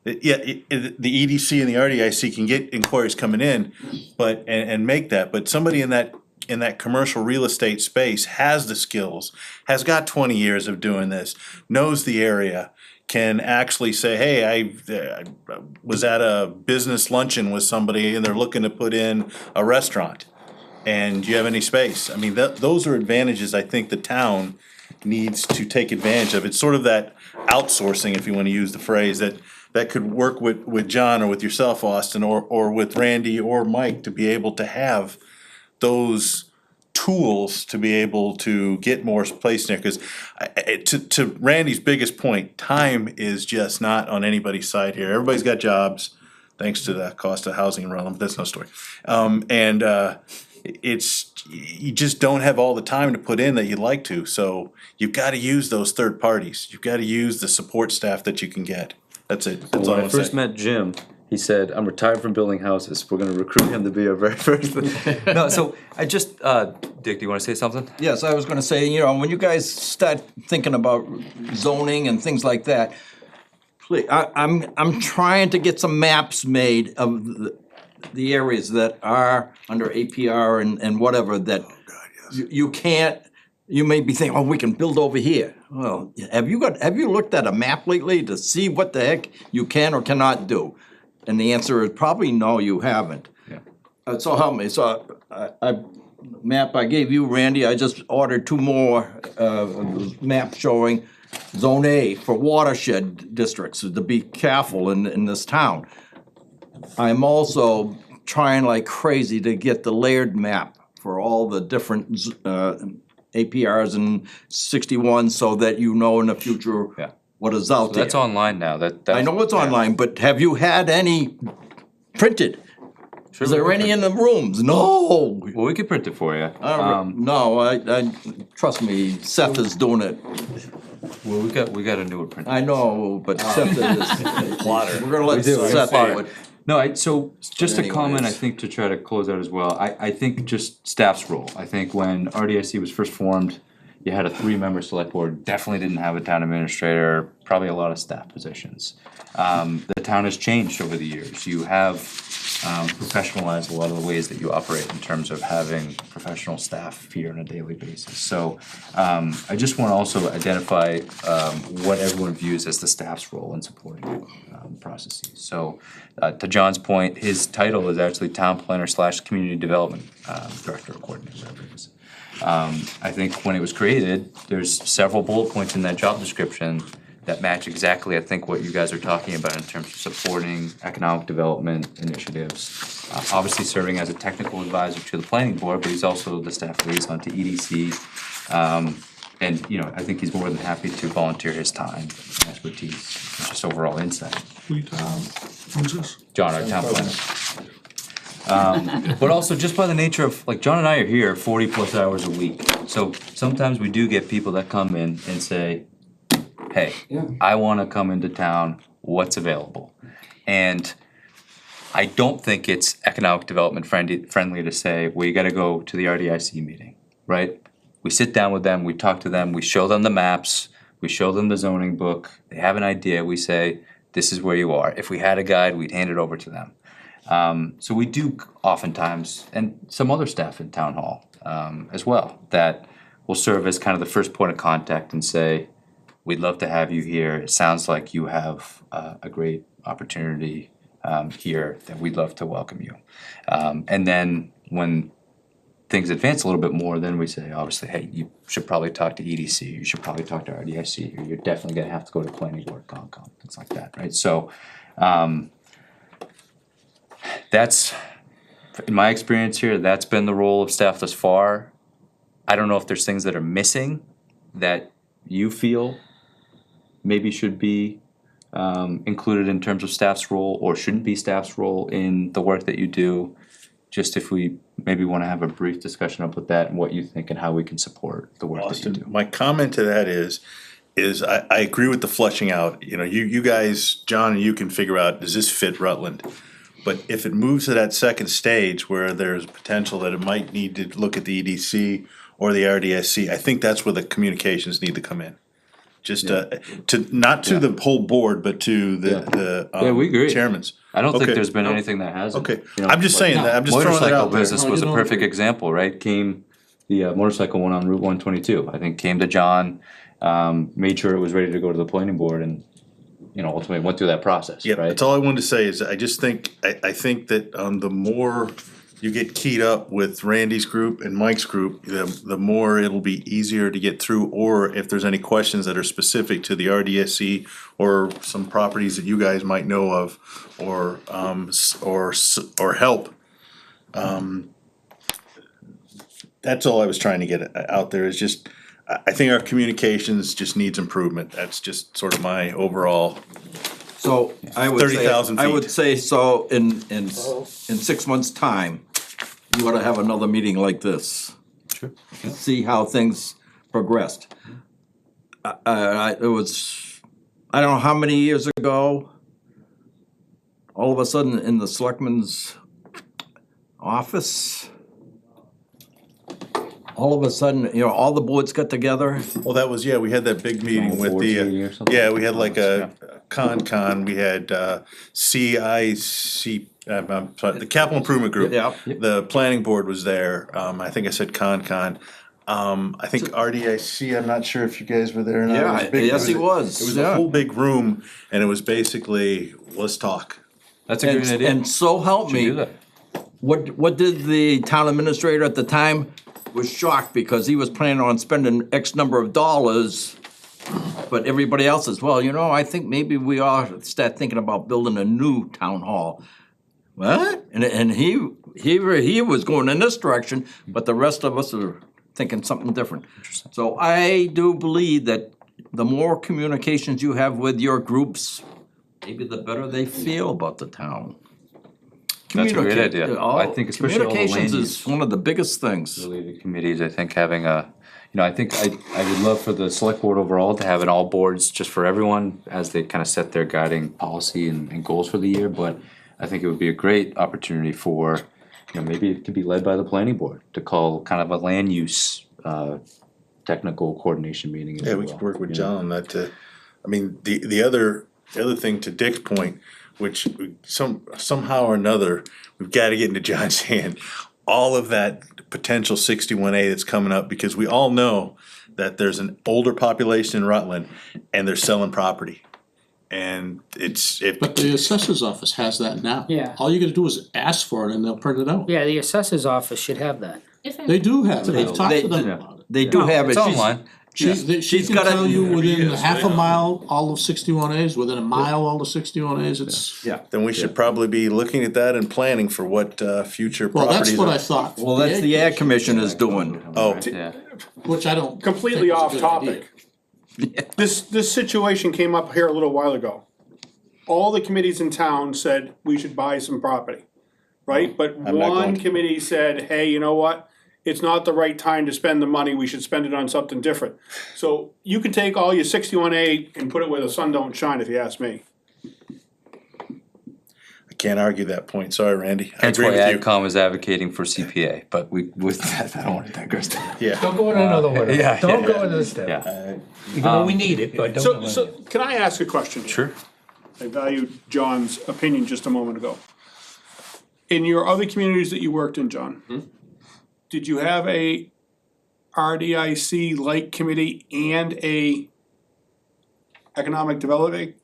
Yeah, the EDC and the RDIC can get inquiries coming in, but, and make that, but somebody in that commercial real estate space has the skills, has got 20 years of doing this, knows the area, can actually say, hey, I was at a business luncheon with somebody and they're looking to put in a restaurant. And do you have any space? I mean, those are advantages I think the town needs to take advantage of. It's sort of that outsourcing, if you wanna use the phrase, that could work with John or with yourself, Austin, or with Randy or Mike, to be able to have those tools to be able to get more place there. Cause to Randy's biggest point, time is just not on anybody's side here. Everybody's got jobs, thanks to the cost of housing in Rutland, but that's no story. you just don't have all the time to put in that you'd like to, so you've gotta use those third parties, you've gotta use the support staff that you can get. That's it, that's all When I'm I first saying. met Jim, he said, "I'm retired from building houses. We're gonna recruit him to be our very first." No, so I just, Dick, do you wanna say something? Yes, I was gonna say, you know, when you guys start thinking about zoning and things like that, please, I'm trying to get some maps made of the areas that are under APR and whatever that you can't, you may be thinking, oh, we can build over here. Well, have you looked at a map lately to see what the heck you can or cannot do? And the answer is probably no, you haven't. Yeah. So help me, so map I gave you, Randy, I just ordered 2 more, maps showing Zone A for watershed districts, to be careful in this town. I'm also trying like crazy to get the layered map for all the different, APRs and 61, so that you know in the future Yeah. what is out So there. that's online now, I know it's online, but have you had any printed? Is there any in the rooms? No. Well, we could print it for you. No, I trust me, Seth is doing it. Well, we got a newer printer. I know, but Seth is. We're gonna let Seth do it. No, so just But a comment, I anyways. think, to try to close out as well, I think just staff's role. I think when RDIC was first formed, you had a 3-member select board, definitely didn't have a town administrator, probably a lot of staff positions. The town has changed over the years. You have professionalized a lot of the ways that you operate in terms of having professional staff here on a daily basis. So I just want to also identify what everyone views as the staff's role in supporting processes. So to John's point, his title is actually Town Planner / Community Development Director or Coordinator, whatever it is. I think when it was created, there's several bullet points in that job description that match exactly, I think, what you guys are talking about in terms of supporting economic development initiatives. Obviously serving as a technical advisor to the planning board, but he's also the staff liaison to EDC. And, you know, I think he's more than happy to volunteer his time and expertise, and just overall insight. Who's this? John, our town planner. But also just by the nature of, like, John and I are here 40+ hours a week. So sometimes we do get people that come in and say, hey, I wanna come into town, what's available? And I don't think it's economic development friendly to say, well, you gotta go to the RDIC meeting, right? We sit down with them, we talk to them, we show them the maps, we show them the zoning book, they have an idea, we say, this is where you are. If we had a guide, we'd hand it over to them. So we do oftentimes, and some other staff in town hall as well, that will serve as kind of the first point of contact and say, we'd love to have you here. It sounds like you have a great opportunity here, that we'd love to welcome you. And then when things advance a little bit more, then we say, obviously, hey, you should probably talk to EDC, you should probably talk to RDIC, or you're definitely gonna have to go to planning board, Concom, things like that, right? So, that's, in my experience here, that's been the role of staff thus far. I don't know if there's things that are missing that you feel maybe should be included in terms of staff's role, or shouldn't be staff's role in the work that you do. Just if we maybe wanna have a brief discussion up with that and what you think and how we can support the work that you do. My comment to that is I agree with the fleshing out, you know, you guys, John, and you can figure out, does this fit Rutland? But if it moves to that second stage where there's potential that it might need to look at the EDC or the RDIC, I think that's where the communications need to come in. Just not to the whole board, but to the Yeah, we agree. chairmans. I don't think Okay. there's been anything that hasn't. Okay. You know, I'm just saying that. I'm just throwing that motorcycle out there. business was a perfect example, right? The motorcycle one on Route 122, I think came to John, made sure it was ready to go to the planning board, and, you know, ultimately went through that process, Yeah, right? that's all I wanted to say is I just think, I think that the more you get keyed up with Randy's group and Mike's group, the more it'll be easier to get through, or if there's any questions that are specific to the RDSC or some properties that you guys might know of, or help. That's all I was trying to get out there, is just, I think our communications just needs improvement. That's just sort of my overall. So I would say, 30,000 I feet. would say so in 6 months' time, you ought to have another meeting like this. Sure. See how things progressed. It was, I don't know how many years ago, all of a sudden in the selectman's office, all of a sudden, all the boards got together. Well, that was, we had that big meeting with boards meeting or the, something? we had like a con, we had CIC, I'm sorry, the Capital Improvement Group. Yeah. The planning board was there, I think I said con. I think RDIC, I'm not sure if you guys were there or not. It was Yeah, big. yes, he was. It was Yeah. a whole big room, and it was basically, let's talk. That's a great idea. And so help Should do me, that. what did the town administrator at the time was shocked because he was planning on spending X number of dollars, but everybody else says, well, I think maybe we ought to start thinking about building a new town hall. What? And he was going in this direction, but the rest of us are thinking something different. So I do believe that the more communications you have with your groups, maybe the better they feel about the town. That's a great Communicate. idea. I think especially all the Communications land is one of the biggest things. related committees, I think having a, I think I would love for the select board overall to have it all boards just for everyone as they kind of set their guiding policy and goals for the year, but I think it would be a great opportunity for, maybe it could be led by the planning board to call kind of a land use, technical coordination meeting as Yeah, well. we could work with you know? John, the other thing to Dick's point, which somehow or another, we've gotta get into John's hand. All of that potential 61A that's coming up, because we all know that there's an older population in Rutland and they're selling property. And But the assessor's office has that now. Yeah. All you gotta do is ask for it and they'll print it out. Yeah, the assessor's office should have that. They do have it, They- I've talked they- to them about it. They do No, have it. It's She's- online. She She's can got tell you it. within half a mile, all of 61As, within a mile, all the 61As, it's. Yeah. then we should probably be looking at that and planning for what future Well, properties. that's what are- I thought. Well, that's the Ag Commission is doing. Oh, Yeah. Which I don't. Completely think is a off good topic. idea. This situation came up here a little while ago. All the committees in town said we should buy some property, right? But I'm not one going to. committee said, hey, you know what? It's not the right time to spend the money, we should spend it on something different. So you can take all your 61A and put it where the sun don't shine, if you ask me. I can't argue that point, sorry, Randy, I That's agree why with you. AdCom is advocating for CPA, but with that, I don't wanna digress. Yeah. Don't go into another one. Yeah, Don't yeah, go into this step. Yeah, Even though we need it, but don't go So into it. can I ask a question? sure. I valued John's opinion just a moment ago. In your other communities that you worked in, John, did you have a RDIC like committee and a economic development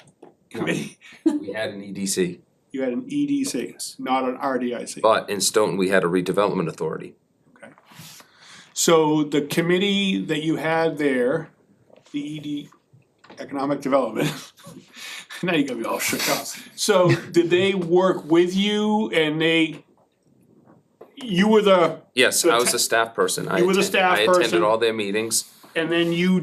committee? We had an EDC, You had an EDC, not an RDIC. but in Stoughton, we had a redevelopment authority. Okay. So the committee that you had there, the Economic Development, now you got me all shook up. So did they work with you and you were the, Yes, So I was te- a staff person. You were the staff I person. attended all their meetings, and then you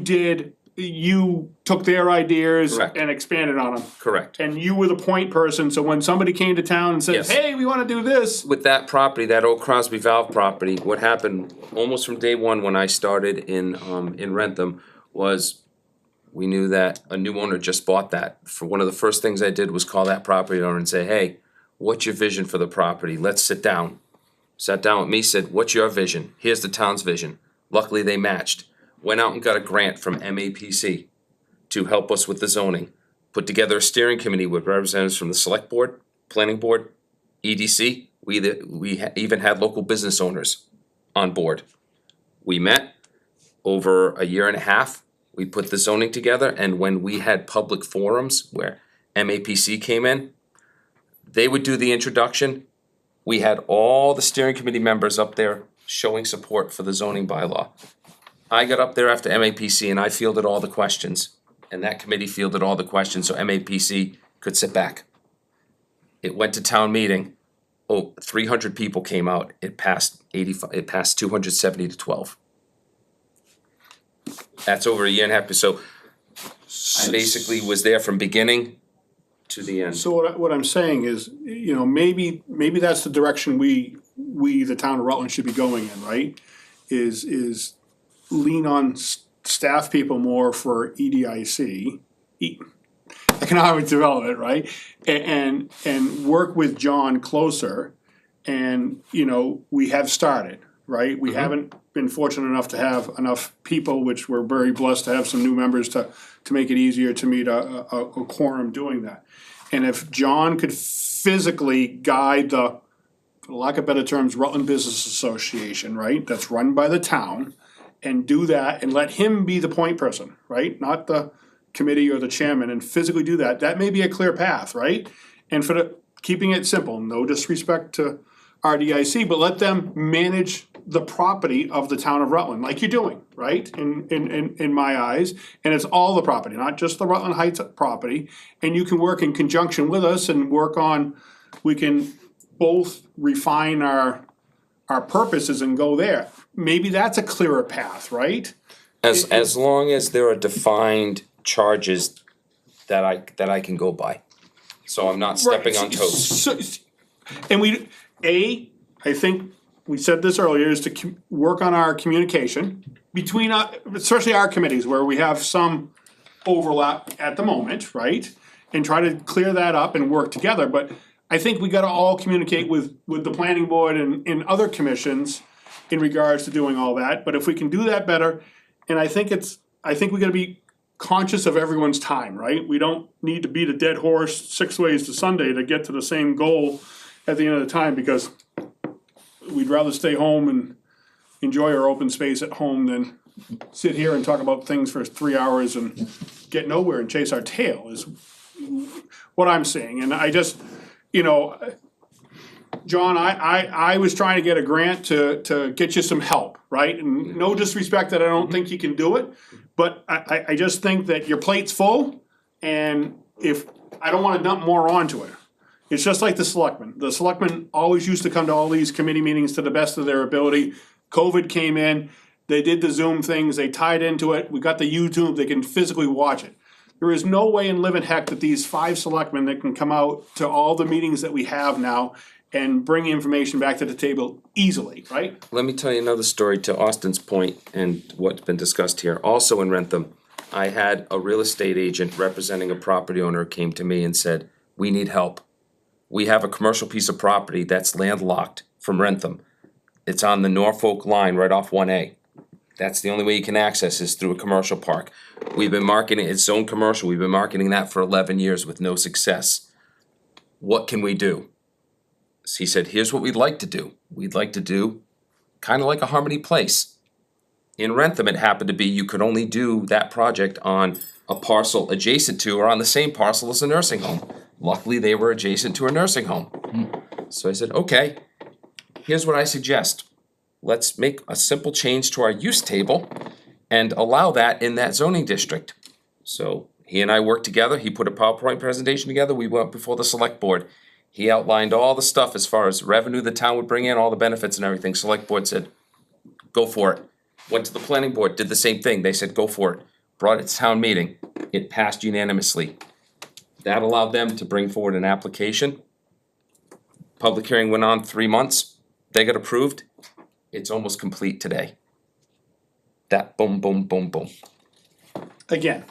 took their ideas Correct. and expanded on them? correct. And you were the point person, so when somebody came to town and said, Yes. hey, we wanna do this, With that property, that old Crosby Valve property, what happened almost from day one when I started in Rentham was we knew that a new owner just bought that. For one of the first things I did was call that property owner and say, hey, what's your vision for the property? Let's sit down. Sat down with me, said, what's your vision? Here's the town's vision. Luckily, they matched. Went out and got a grant from MAPC to help us with the zoning. Put together a steering committee with representatives from the select board, planning board, EDC. We even had local business owners on board. We met over a year and a half. We put the zoning together, and when we had public forums where MAPC came in, they would do the introduction. We had all the steering committee members up there showing support for the zoning bylaw. I got up there after MAPC and I fielded all the questions, and that committee fielded all the questions so MAPC could sit back. It went to town meeting. 300 people came out. It passed 270 to 12. That's over a year and a half. So I basically was there from beginning to the end. So what I'm saying is, you know, maybe that's the direction we, the town of Rutland should be going in, right? Is lean on staff people more for EDIC, economic development, right? And work with John closer. And, you know, we have started, right? We haven't been fortunate enough to have enough people, which we're very blessed to have some new members to make it easier to meet a quorum doing that. And if John could physically guide the, for lack of better terms, Rutland Business Association, right? That's run by the town, and do that and let him be the point person, right? Not the committee or the chairman, and physically do that. That may be a clear path, right? And for the, keeping it simple, no disrespect to RDIC, but let them manage the property of the town of Rutland, like you're doing, right? In my eyes, and it's all the property, not just the Rutland Heights property. And you can work in conjunction with us and work on, we can both refine our purposes and go there. Maybe that's a clearer path, right? As long as there are defined charges that I can go by. So I'm not stepping on toes. So, and I think we said this earlier, is to work on our communication between, especially our committees where we have some overlap at the moment, right? And try to clear that up and work together. But I think we gotta all communicate with the planning board and other commissions in regards to doing all that. But if we can do that better, and I think we gotta be conscious of everyone's time, right? We don't need to beat a dead horse 6 ways to Sunday to get to the same goal at the end of the time, because we'd rather stay home and enjoy our open space at home than sit here and talk about things for 3 hours and get nowhere and chase our tail, is what I'm saying. And I just, you know, John, I was trying to get a grant to get you some help, right? And no disrespect that I don't think you can do it, but I just think that your plate's full, and if, I don't wanna dump more onto it. It's just like the selectmen. The selectmen always used to come to all these committee meetings to the best of their ability. COVID came in, they did the Zoom things, they tied into it, we got the YouTube, they can physically watch it. There is no way in living heck that these 5 selectmen that can come out to all the meetings that we have now and bring information back to the table easily, right? Let me tell you another story to Austin's point and what's been discussed here. Also in Rentham, I had a real estate agent representing a property owner came to me and said, we need help. We have a commercial piece of property that's landlocked from Rentham. It's on the Norfolk line right off 1A. That's the only way you can access is through a commercial park. We've been marketing, it's zone commercial, we've been marketing that for 11 years with no success. What can we do? So he said, here's what we'd like to do. We'd like to do kind of like a Harmony Place. In Rentham, it happened to be you could only do that project on a parcel adjacent to or on the same parcel as a nursing home. Luckily, they were adjacent to a nursing home. So I said, okay, here's what I suggest. Let's make a simple change to our use table and allow that in that zoning district. So he and I worked together. He put a PowerPoint presentation together. We went before the select board. He outlined all the stuff as far as revenue the town would bring in, all the benefits and everything. Select board said, go for it. Went to the planning board, did the same thing. They said, go for it. Brought it to town meeting. It passed unanimously. That allowed them to bring forward an application. Public hearing went on 3 months. They got approved. It's almost complete today. That boom, boom, boom, boom. Again,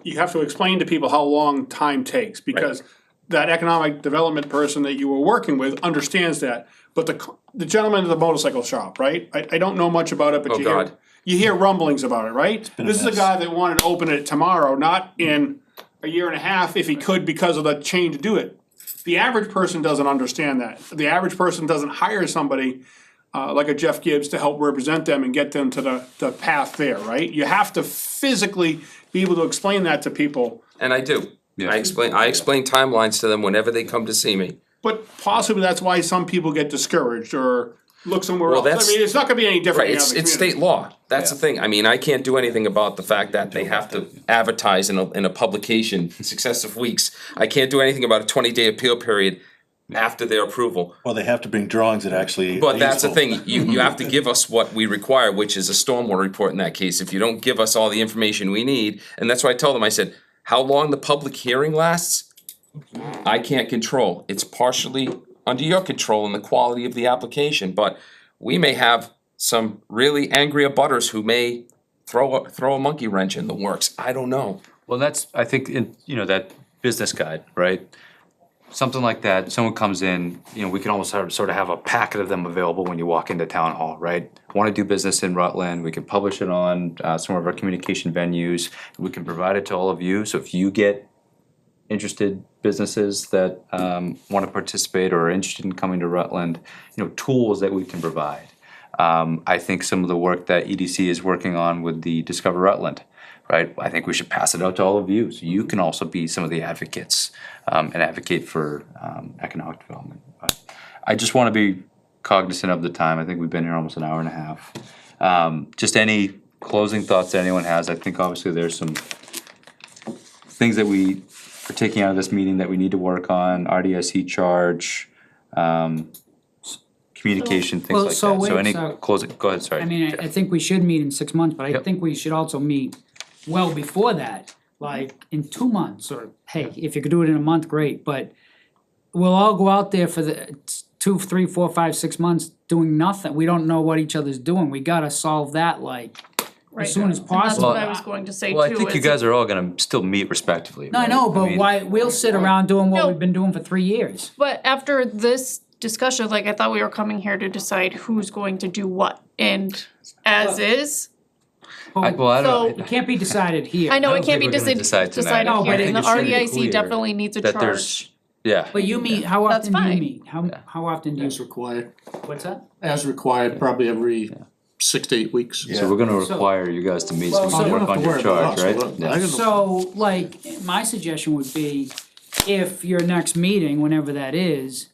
you have to explain to people how long time takes, because that economic development person that you were working with understands that. But the gentleman at the motorcycle shop, right? I don't know much about it, but you hear rumblings about it, right? This is a guy that wanted to open it tomorrow, not in a year and a half if he could because of the chain to do it. The average person doesn't understand that. The average person doesn't hire somebody like a Jeff Gibbs to help represent them and get them to the path there, right? You have to physically be able to explain that to people. And I do. I explain timelines to them whenever they come to see me. But possibly that's why some people get discouraged or look somewhere else. I mean, it's not gonna be any different. Right, it's state law. That's the thing. I mean, I can't do anything about the fact that they have to advertise in a publication in successive weeks. I can't do anything about a 20-day appeal period after their approval. Well, they have to bring drawings that actually. But that's the thing, you have to give us what we require, which is a stormwater report in that case. If you don't give us all the information we need, and that's why I told them, I said, how long the public hearing lasts, I can't control. It's partially under your control and the quality of the application, but we may have some really angry abutters who may throw a monkey wrench in the works. I don't know. Well, that's, I think, in, that business guide, right? Something like that, someone comes in, we can almost sort of have a packet of them available when you walk into town hall, right? Want to do business in Rutland, we can publish it on some of our communication venues, we can provide it to all of you, so if you get interested businesses that want to participate or are interested in coming to Rutland, tools that we can provide. I think some of the work that EDC is working on with the Discover Rutland, right? I think we should pass it out to all of you, so you can also be some of the advocates and advocate for economic development. But I just want to be cognizant of the time. I think we've been here almost an hour and a half. Just any closing thoughts that anyone has. I think obviously there's some things that we are taking out of this meeting that we need to work on, RDIC charge, communication, things Well, like so that. So wait, any so- closing, go ahead, sorry. I mean, I think we should meet in 6 months, but I Yep. think we should also meet well before that, like in 2 months, or hey, if you could do it in a month, great, but we'll all go out there for the 2, 3, 4, 5, 6 months doing nothing. We don't know what each other's doing. We gotta solve that like as soon as And that's possible. what I was going to say too. Well, I think you is- guys are all gonna still meet respectively. No, I right? know, but mean, why, we'll sit around doing what No. we've been doing for 3 years. But after this discussion, like, I thought we were coming here to decide who's going to do what, and as is. well, I So- don't, It can't be decided here. I know I it don't can't be think we're gonna decide tonight. decided No, here, but and the it should be RDIC clear definitely needs a that charge. there's, yeah. But you meet, how That's often do you fine. meet? How often do you, As required, what's that? as required, probably every 6 to 8 weeks. So we're gonna So- require you guys to meet so Well, we so can you work don't have on to your worry about charge, us. right? Well, Yeah. I can- So, like, my suggestion would be, if your next meeting, whenever that is,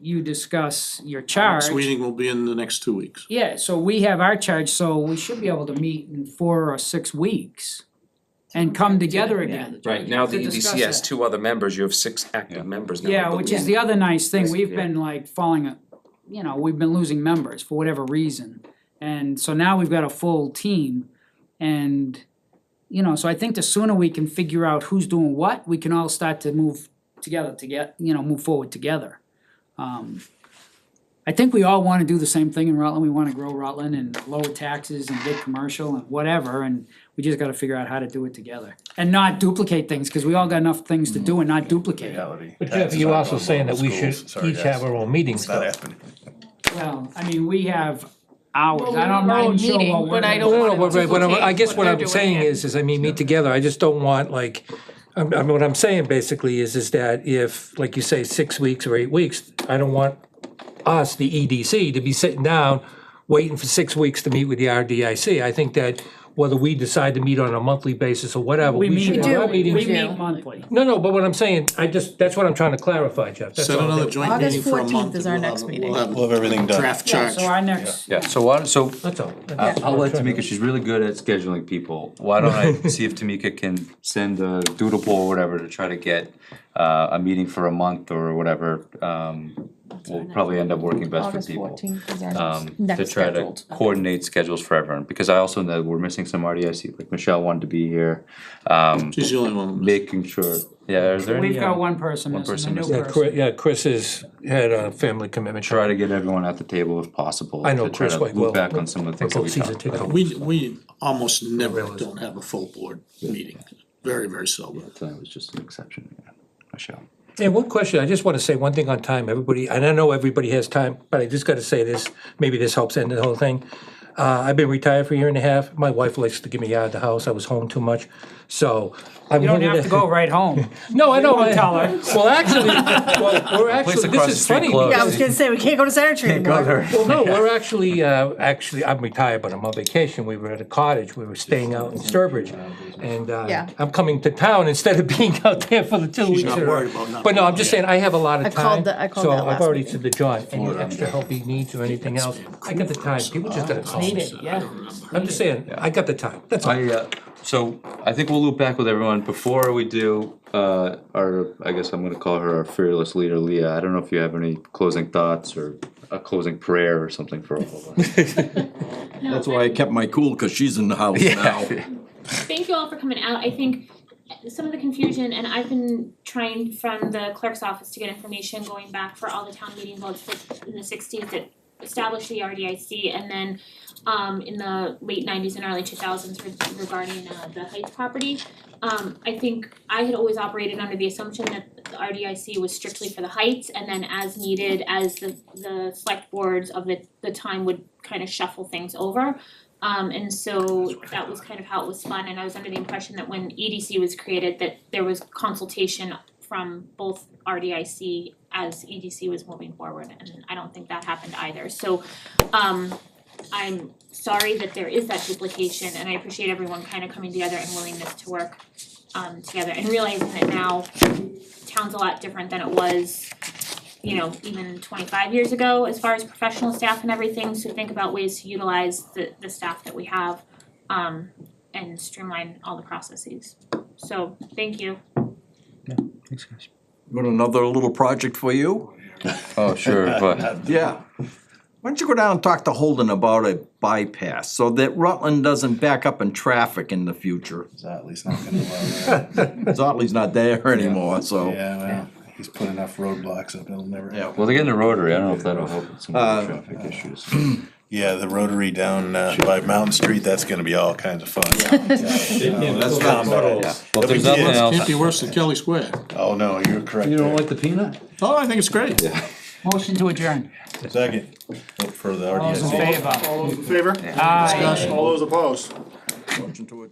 you discuss your charge. Next meeting will be in the next 2 weeks. Yeah, so we have our charge, so we should be able to meet in 4 or 6 weeks and come together again. Right, now the To discuss EDC has that. 2 other members, you have 6 active members now. I Yeah, which believe. is the other nice thing, we've Yeah. been like falling, we've been losing members for whatever reason. And so now we've got a full team, and, so I think the sooner we can figure out who's doing what, we can all start to move together to get, move forward together. I think we all wanna do the same thing in Rutland, we wanna grow Rutland and lower taxes and big commercial and whatever, and we just gotta figure out how to do it together. And not duplicate things, cause we all got enough things to do and not duplicate. But Jeff, you're also saying that we should each have our own meetings though. Well, I mean, we have hours, Well, I don't, I'm we're not all even sure meeting, what we're but I gonna don't do. No, wanna no, but what I'm, I duplicate guess what what they're I'm doing saying and- is, meet together, I just don't want like, what I'm saying basically is that if, like you say, 6 weeks or 8 weeks, I don't want us, the EDC, to be sitting down, waiting for 6 weeks to meet with the RDIC. I think that whether we decide to meet on a monthly basis or whatever, We we meet, should have our we meetings. meet monthly. No, but what I'm saying, that's what I'm trying to clarify, Jeff, that's Set all. another joint August meeting for a 14th month. is and our we'll next have- meeting. We'll We'll have everything done. draft Yeah, charge. so our next, Yeah, so why, so That's all. I'll let Tamika, she's really good at scheduling people. Why don't I see if Tamika can send a doodle poll or whatever to try to get a meeting for a month or whatever. Will probably end up working best for August people. 14th is our To next try to scheduled. coordinate schedules for everyone, because I also know we're missing some RDIC, like Michelle wanted to be here. She's the only one. Making sure, yeah, is there any? we've got one person missing, a new Yeah, person. Chris has had a family commitment. Try to get everyone at the table if possible. I know to try Chris to quite well. Look back on some of the things that we Season talked ticket. about. We almost never don't have a full board meeting, very, very seldom. That was just an exception, yeah, Michelle. And one question, I just wanna say one thing on time, everybody, and I know everybody has time, but I just gotta say this, maybe this helps end the whole thing. I've been retired for a year and a half, my wife likes to get me out of the house, I was home too much, so. I'm You don't here have to go right home. No, I know. Don't tell her. Well, actually, we're actually, across this the is street funny. closed. Yeah, I was gonna say, we can't go to Center Tree anymore. Well, no, we're actually, I'm retired, but I'm on vacation. We were at a cottage. We were staying out in Sturbridge. And Yeah. I'm coming to town instead of being out there for the 2 weeks. not in a row. worried about nothing. But no, I'm just saying, I have a lot I of called time. I called So that I've last already meeting. said to John, any extra help he needs or anything else, I got the time. People just gotta call me. Yeah. I'm just saying, I got the time. That's all. So I think we'll loop back with everyone. Before we do, I guess I'm gonna call her our fearless leader, Leah. I don't know if you have any closing thoughts or a closing prayer or something for all of us. That's why I kept my cool, cause she's in the house now. Thank you all for coming out. I think some of the confusion, and I've been trying from the clerk's office to get information going back for all the town meeting votes that in the sixties that established the RDIC, and then in the late nineties and early 2000s regarding the Heights property. I think I had always operated under the assumption that the RDIC was strictly for the Heights, and then as needed, as the select boards of the time would kind of shuffle things over. And so that was kind of how it was spun, and I was under the impression that when EDC was created, that there was consultation from both RDIC as EDC was moving forward, and I don't think that happened either. So I'm sorry that there is that duplication, and I appreciate everyone kind of coming together and willingness to work together and realizing that now town's a lot different than it was, you know, even 25 years ago as far as professional staff and everything. So think about ways to utilize the staff that we have and streamline all the processes. So thank you. Thanks, guys. Got another little project for you? Oh, sure, but Yeah. Why don't you go down and talk to Holden about a bypass so that Rutland doesn't back up in traffic in the future? Zotley's not gonna allow that. Zotley's not there anymore, so. Yeah, well, he's put enough roadblocks up, it'll never. Yeah. well, they're getting a rotary. I don't know if that'll help with some of the traffic issues. Yeah, the rotary down by Mountain Street, that's gonna be all kinds of fun. That's not Well, if there's nothing Can't else, be worse than Kelly Square. Oh, no, you're correct. You don't there. like the peanut? Oh, I think it's great. Motion to adjourn. Second, look for the All those in RDIC. favor? All those in favor? Aye. All those opposed? Motion to